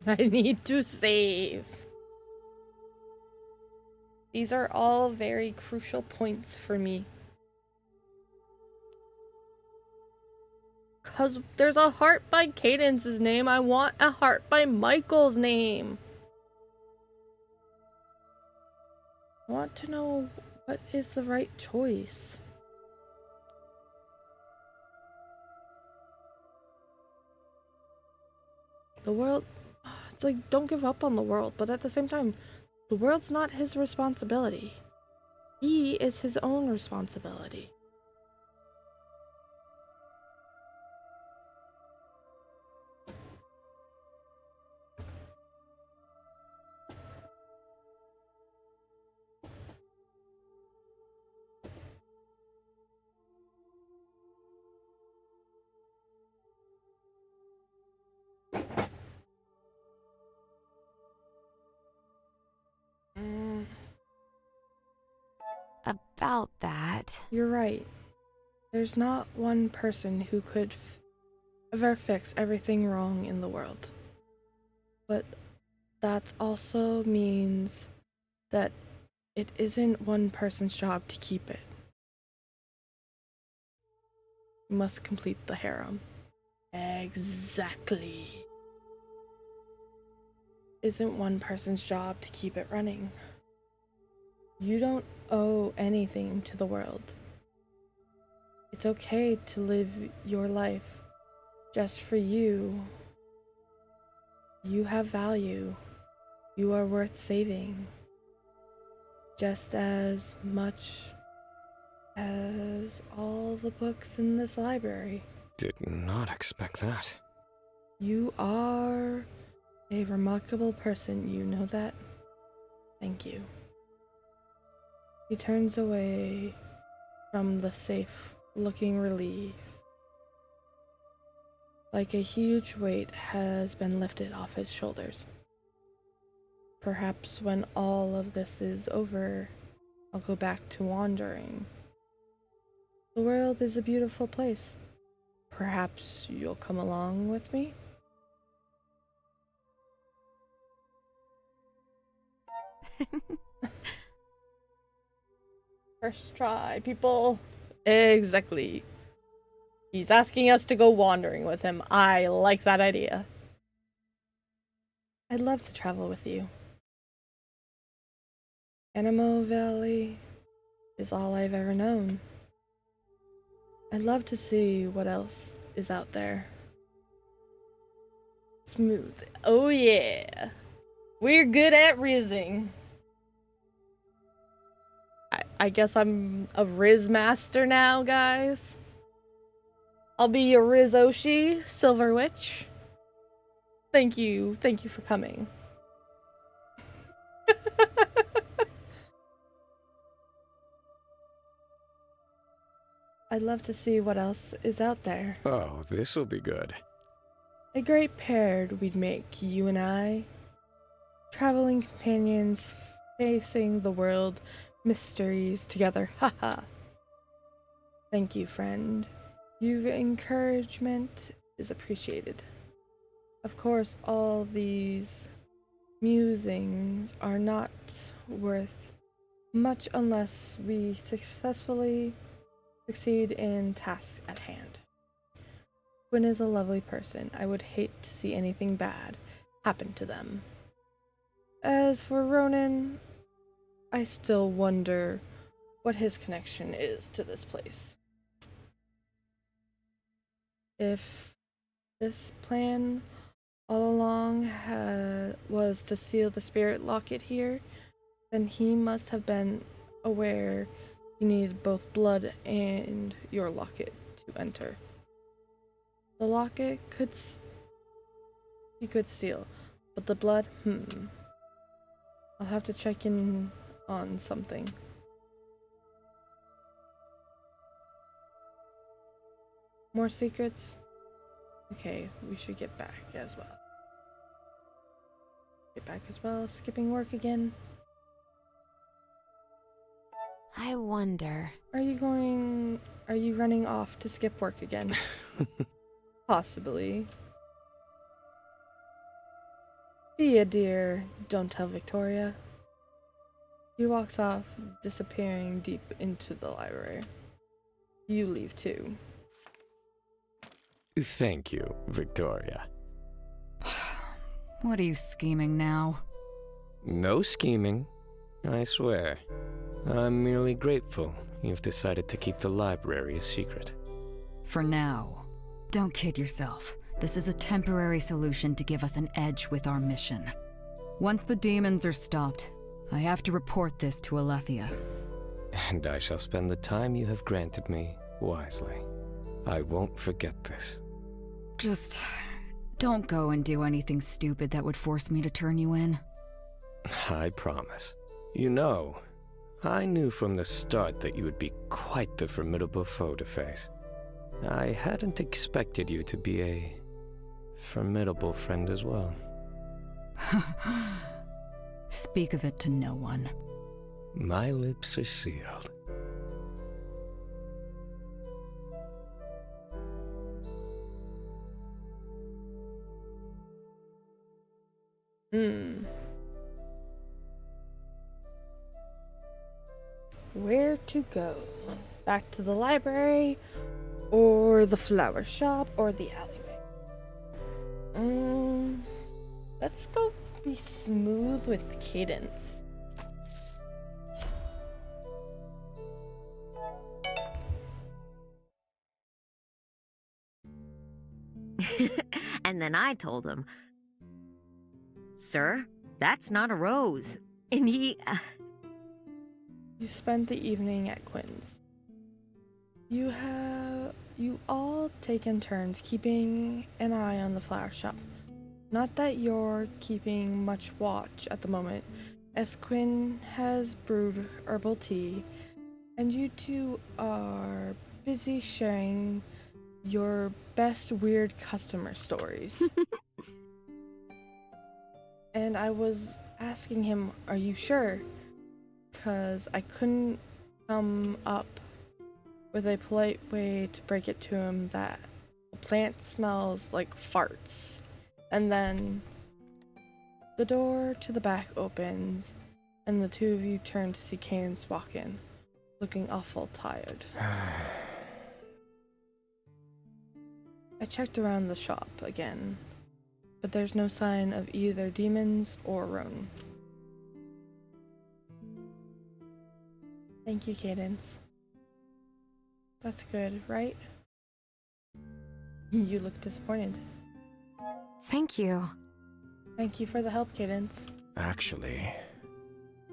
S3: I need to save. These are all very crucial points for me. Cause there's a heart by Cadence's name. I want a heart by Michael's name. I want to know what is the right choice. The world, it's like, don't give up on the world, but at the same time, the world's not his responsibility. He is his own responsibility.
S11: About that.
S3: You're right. There's not one person who could ever fix everything wrong in the world. But that also means that it isn't one person's job to keep it. You must complete the harem. Exactly. Isn't one person's job to keep it running. You don't owe anything to the world. It's okay to live your life just for you. You have value. You are worth saving. Just as much as all the books in this library.
S8: Did not expect that.
S3: You are a remarkable person, you know that? Thank you. He turns away from the safe-looking relief. Like a huge weight has been lifted off his shoulders. Perhaps when all of this is over, I'll go back to wandering. The world is a beautiful place. Perhaps you'll come along with me? First try, people. Exactly. He's asking us to go wandering with him. I like that idea. I'd love to travel with you. Anemo Valley is all I've ever known. I'd love to see what else is out there. Smooth. Oh yeah. We're good at rizzing. I guess I'm a Riz master now, guys. I'll be your Rizoshi, Silver Witch. Thank you for coming. I'd love to see what else is out there.
S8: Oh, this'll be good.
S3: A great pair we'd make, you and I. Traveling companions facing the world mysteries together. Haha. Thank you, friend. Your encouragement is appreciated. Of course, all these musings are not worth much unless we successfully succeed in tasks at hand. Gwyn is a lovely person. I would hate to see anything bad happen to them. As for Ronan, I still wonder what his connection is to this place. If this plan all along was to seal the spirit locket here, then he must have been aware he needed both blood and your locket to enter. The locket he could seal, but the blood, I'll have to check in on something. More secrets? Okay, we should get back as well. Get back as well. Skipping work again.
S11: I wonder.
S3: Are you running off to skip work again? Possibly. Be a dear, don't tell Victoria. He walks off, disappearing deep into the library. You leave too.
S8: Thank you, Victoria.
S9: What are you scheming now?
S8: No scheming, I swear. I'm merely grateful you've decided to keep the library a secret.
S9: For now. Don't kid yourself. This is a temporary solution to give us an edge with our mission. Once the demons are stopped, I have to report this to Alethea.
S8: And I shall spend the time you have granted me wisely. I won't forget this.
S9: Just don't go and do anything stupid that would force me to turn you in.
S8: I promise. You know, I knew from the start that you would be quite the formidable foe to face. I hadn't expected you to be a formidable friend as well.
S9: Speak of it to no one.
S8: My lips are sealed.
S3: Where to go? Back to the library, or the flower shop, or the alleyway? Let's go be smooth with Cadence.
S4: And then I told him, "Sir, that's not a rose." And he...
S3: You spent the evening at Quinn's. You all taken turns keeping an eye on the flower shop. Not that you're keeping much watch at the moment, as Quinn has brewed herbal tea, and you two are busy sharing your best weird customer stories. And I was asking him, are you sure? 'Cause I couldn't come up with a polite way to break it to him that the plant smells like farts. And then the door to the back opens, and the two of you turn to see Cadence walk in, looking awful tired. I checked around the shop again, but there's no sign of either demons or Roan. Thank you, Cadence. That's good, right? You look disappointed.
S11: Thank you.
S3: Thank you for the help, Cadence.
S13: Actually...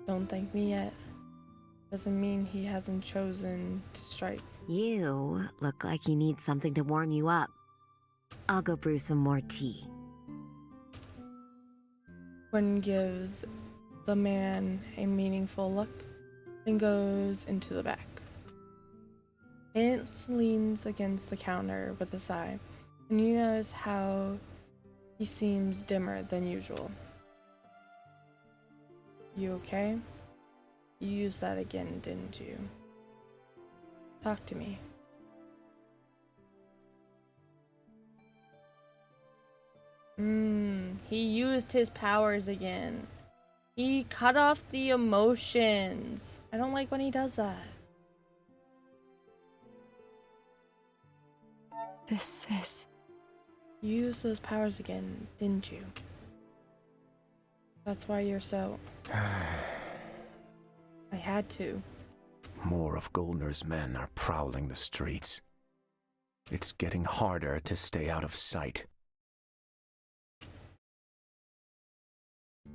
S3: Don't thank me yet. Doesn't mean he hasn't chosen to strike.
S4: You look like you need something to warm you up. I'll go brew some more tea.
S3: Quinn gives the man a meaningful look, then goes into the back. Cadence leans against the counter with a sigh, and you notice how he seems dimmer than usual. You okay? You used that again, didn't you? Talk to me. He used his powers again. He cut off the emotions. I don't like when he does that.
S5: This is...
S3: You used those powers again, didn't you? That's why you're so... I had to.
S13: More of Goldner's men are prowling the streets. It's getting harder to stay out of sight.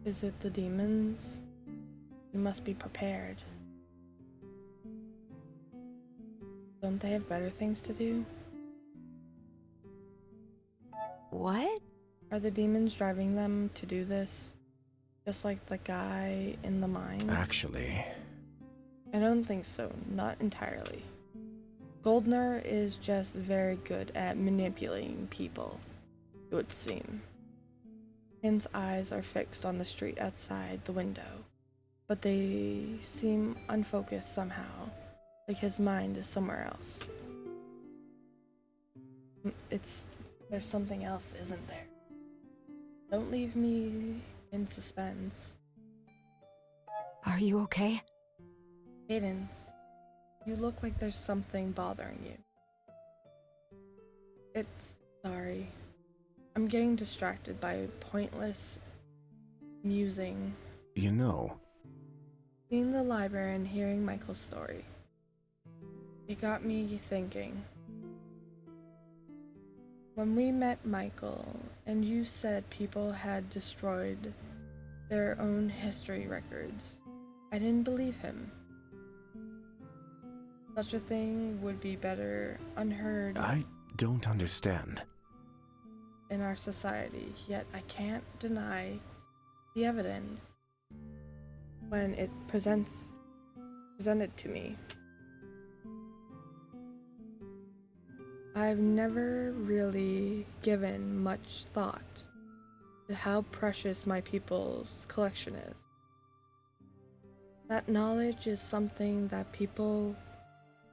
S3: Is it the demons? You must be prepared. Don't they have better things to do?
S11: What?
S3: Are the demons driving them to do this? Just like the guy in the mines?
S13: Actually...
S3: I don't think so. Not entirely. Goldner is just very good at manipulating people, it would seem. His eyes are fixed on the street outside the window, but they seem unfocused somehow, like his mind is somewhere else. There's something else, isn't there? Don't leave me in suspense.
S9: Are you okay?
S3: Cadence, you look like there's something bothering you. Sorry. I'm getting distracted by pointless musing.
S13: You know,
S3: Seeing the library and hearing Michael's story, it got me thinking. When we met Michael, and you said people had destroyed their own history records, I didn't believe him. Such a thing would be better unheard
S13: I don't understand.
S3: in our society, yet I can't deny the evidence when it presented to me. I've never really given much thought to how precious my people's collection is. That knowledge is something that people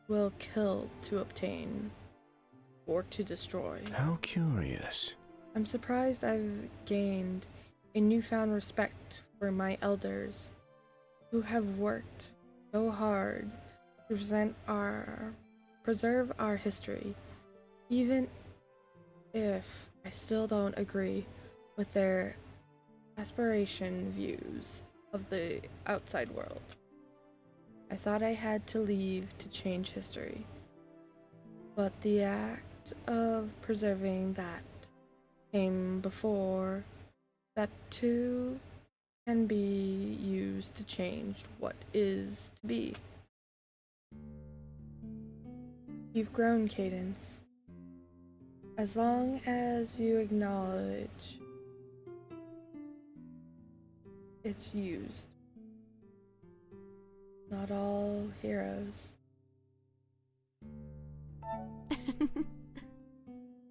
S3: will kill to obtain or to destroy.
S13: How curious.
S3: I'm surprised I've gained a newfound respect for my elders who have worked so hard to preserve our history, even if I still don't agree with their aspiration views of the outside world. I thought I had to leave to change history, but the act of preserving that came before. That too can be used to change what is to be. You've grown, Cadence. As long as you acknowledge it's used. Not all heroes.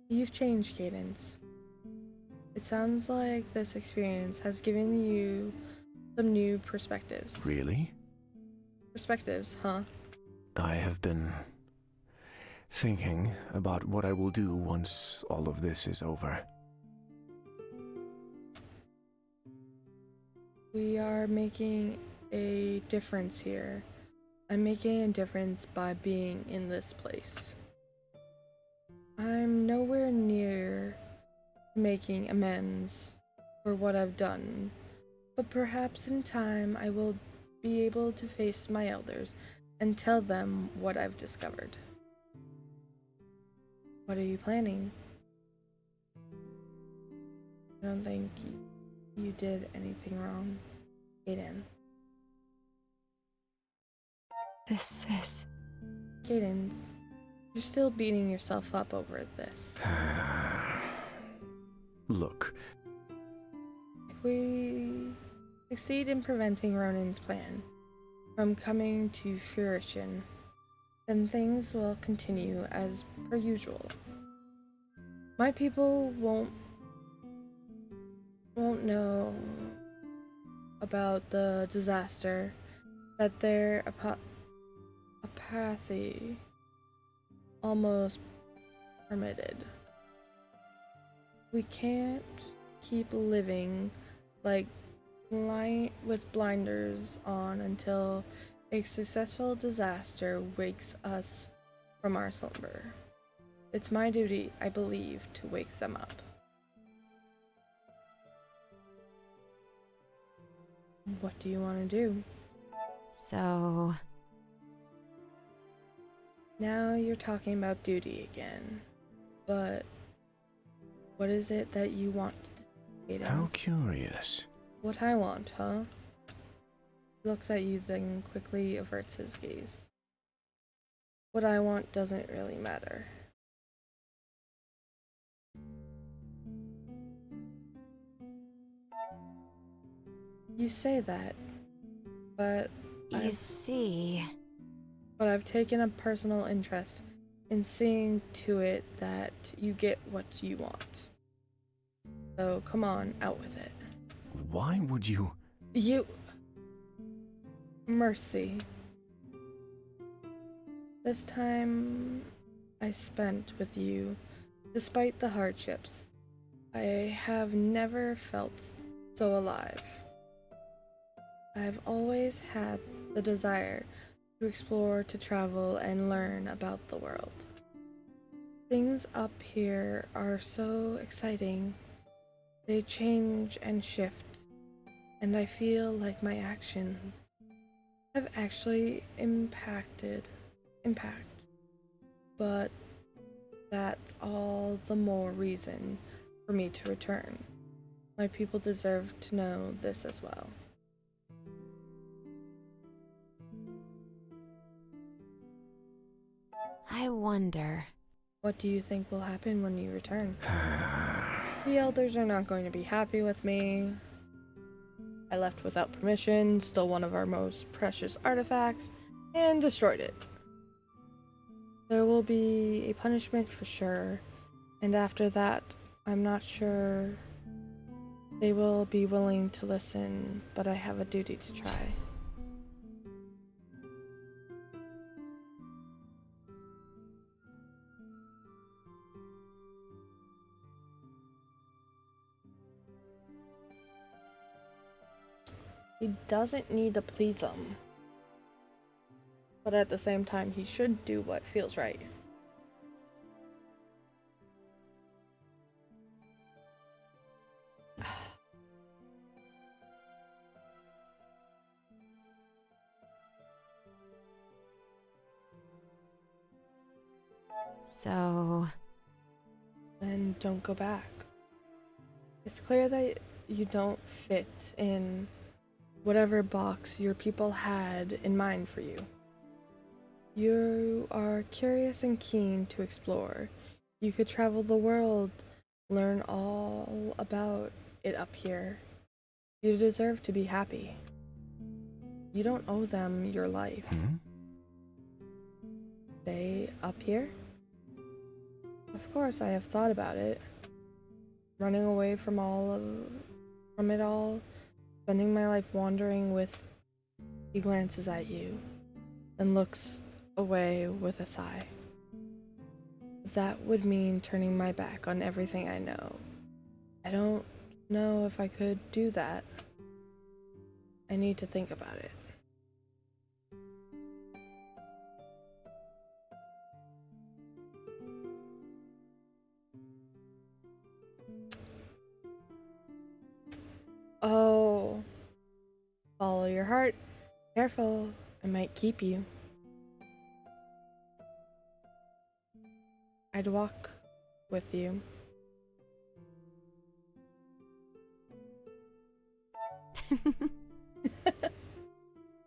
S3: You've changed, Cadence. It sounds like this experience has given you some new perspectives.
S13: Really?
S3: Perspectives, huh?
S13: I have been thinking about what I will do once all of this is over.
S3: We are making a difference here. I'm making a difference by being in this place. I'm nowhere near making amends for what I've done, but perhaps in time I will be able to face my elders and tell them what I've discovered. What are you planning? I don't think you did anything wrong, Aiden.
S5: This is...
S3: Cadence, you're still beating yourself up over this.
S13: Look.
S3: If we succeed in preventing Ronin's plan from coming to fruition, then things will continue as per usual. My people won't know about the disaster that their apathy almost permitted. We can't keep living like with blinders on until a successful disaster wakes us from our slumber. It's my duty, I believe, to wake them up. What do you want to do?
S5: So...
S3: Now you're talking about duty again. But what is it that you want to do, Cadence?
S13: How curious.
S3: What I want, huh? He looks at you, then quickly averts his gaze. What I want doesn't really matter. You say that, but
S5: You see...
S3: But I've taken a personal interest and seeing to it that you get what you want. So come on, out with it.
S13: Why would you?
S3: Mercy. This time I spent with you, despite the hardships, I have never felt so alive. I have always had the desire to explore, to travel, and learn about the world. Things up here are so exciting. They change and shift, and I feel like my actions have actually impact. But that's all the more reason for me to return. My people deserve to know this as well.
S11: I wonder.
S3: What do you think will happen when you return? The elders are not going to be happy with me. I left without permission, stole one of our most precious artifacts, and destroyed it. There will be a punishment for sure, and after that, I'm not sure they will be willing to listen, but I have a duty to try. He doesn't need to please them. But at the same time, he should do what feels right.
S5: So...
S3: Then don't go back. It's clear that you don't fit in whatever box your people had in mind for you. You are curious and keen to explore. You could travel the world, learn all about it up here. You deserve to be happy. You don't owe them your life. Stay up here? Of course, I have thought about it. Running away from it all, spending my life wandering with. He glances at you, and looks away with a sigh. That would mean turning my back on everything I know. I don't know if I could do that. I need to think about it. Oh, follow your heart. Careful, I might keep you. I'd walk with you.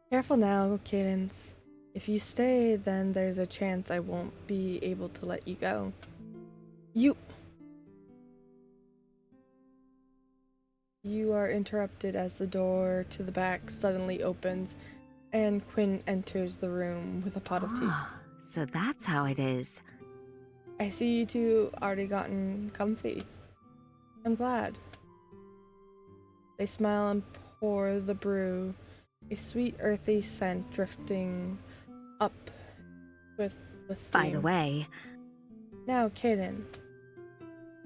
S3: Careful now, Cadence. If you stay, then there's a chance I won't be able to let you go. You are interrupted as the door to the back suddenly opens and Quinn enters the room with a pot of tea.
S4: So that's how it is.
S3: I see you two already gotten comfy. I'm glad. They smile and pour the brew, a sweet earthy scent drifting up with the steam.
S4: By the way...
S3: Now, Kaden,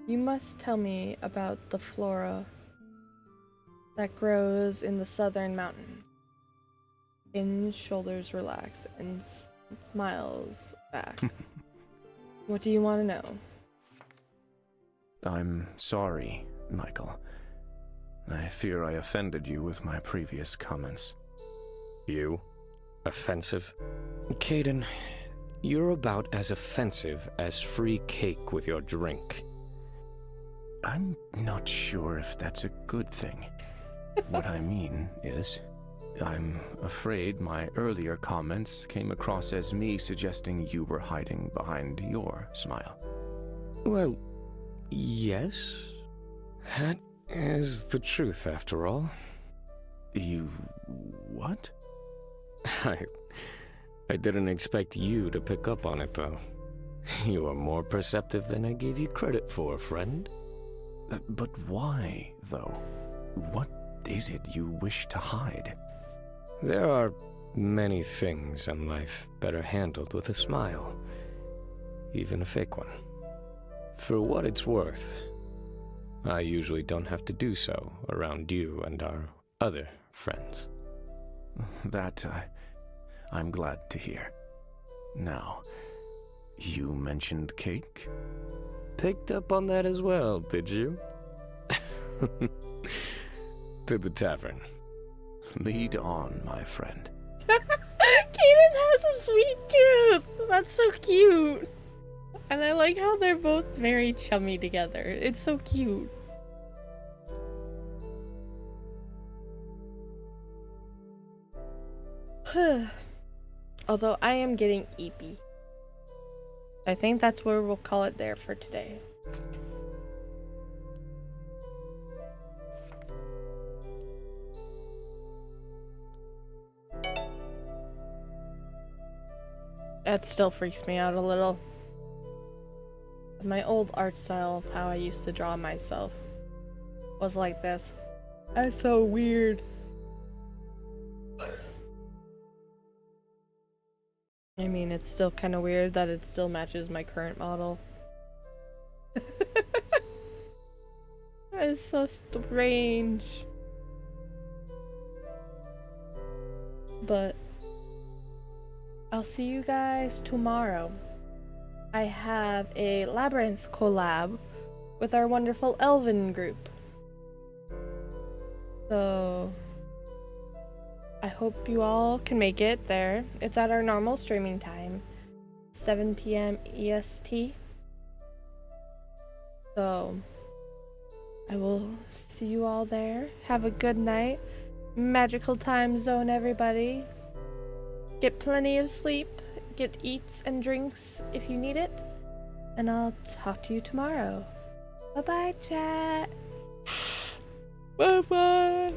S3: you must tell me about the flora that grows in the southern mountains. Kaden's shoulders relax and smiles back. What do you want to know?
S13: I'm sorry, Michael. I fear I offended you with my previous comments.
S8: You? Offensive? Kaden, you're about as offensive as free cake with your drink.
S13: I'm not sure if that's a good thing. What I mean is, I'm afraid my earlier comments came across as me suggesting you were hiding behind your smile.
S8: Well, yes. That is the truth, after all.
S13: You... what?
S8: I didn't expect you to pick up on it, though. You are more perceptive than I gave you credit for, friend.
S13: But why, though? What is it you wish to hide?
S8: There are many things in life better handled with a smile, even a fake one. For what it's worth, I usually don't have to do so around you and our other friends.
S13: That, I'm glad to hear. Now, you mentioned cake?
S8: Picked up on that as well, did you? To the tavern.
S13: Lead on, my friend.
S3: Kaden has a sweet tooth! That's so cute! And I like how they're both very chummy together. It's so cute. Although I am getting eepy. I think that's where we'll call it there for today. That still freaks me out a little. My old art style of how I used to draw myself was like this. That's so weird. I mean, it's still kind of weird that it still matches my current model. That is so strange. But I'll see you guys tomorrow. I have a Labyrinth collab with our wonderful Elven group. So I hope you all can make it there. It's at our normal streaming time, 7 p.m. EST. So I will see you all there. Have a good night. Magical time zone, everybody. Get plenty of sleep. Get eats and drinks if you need it. And I'll talk to you tomorrow. Bye-bye, chat. Bye-bye.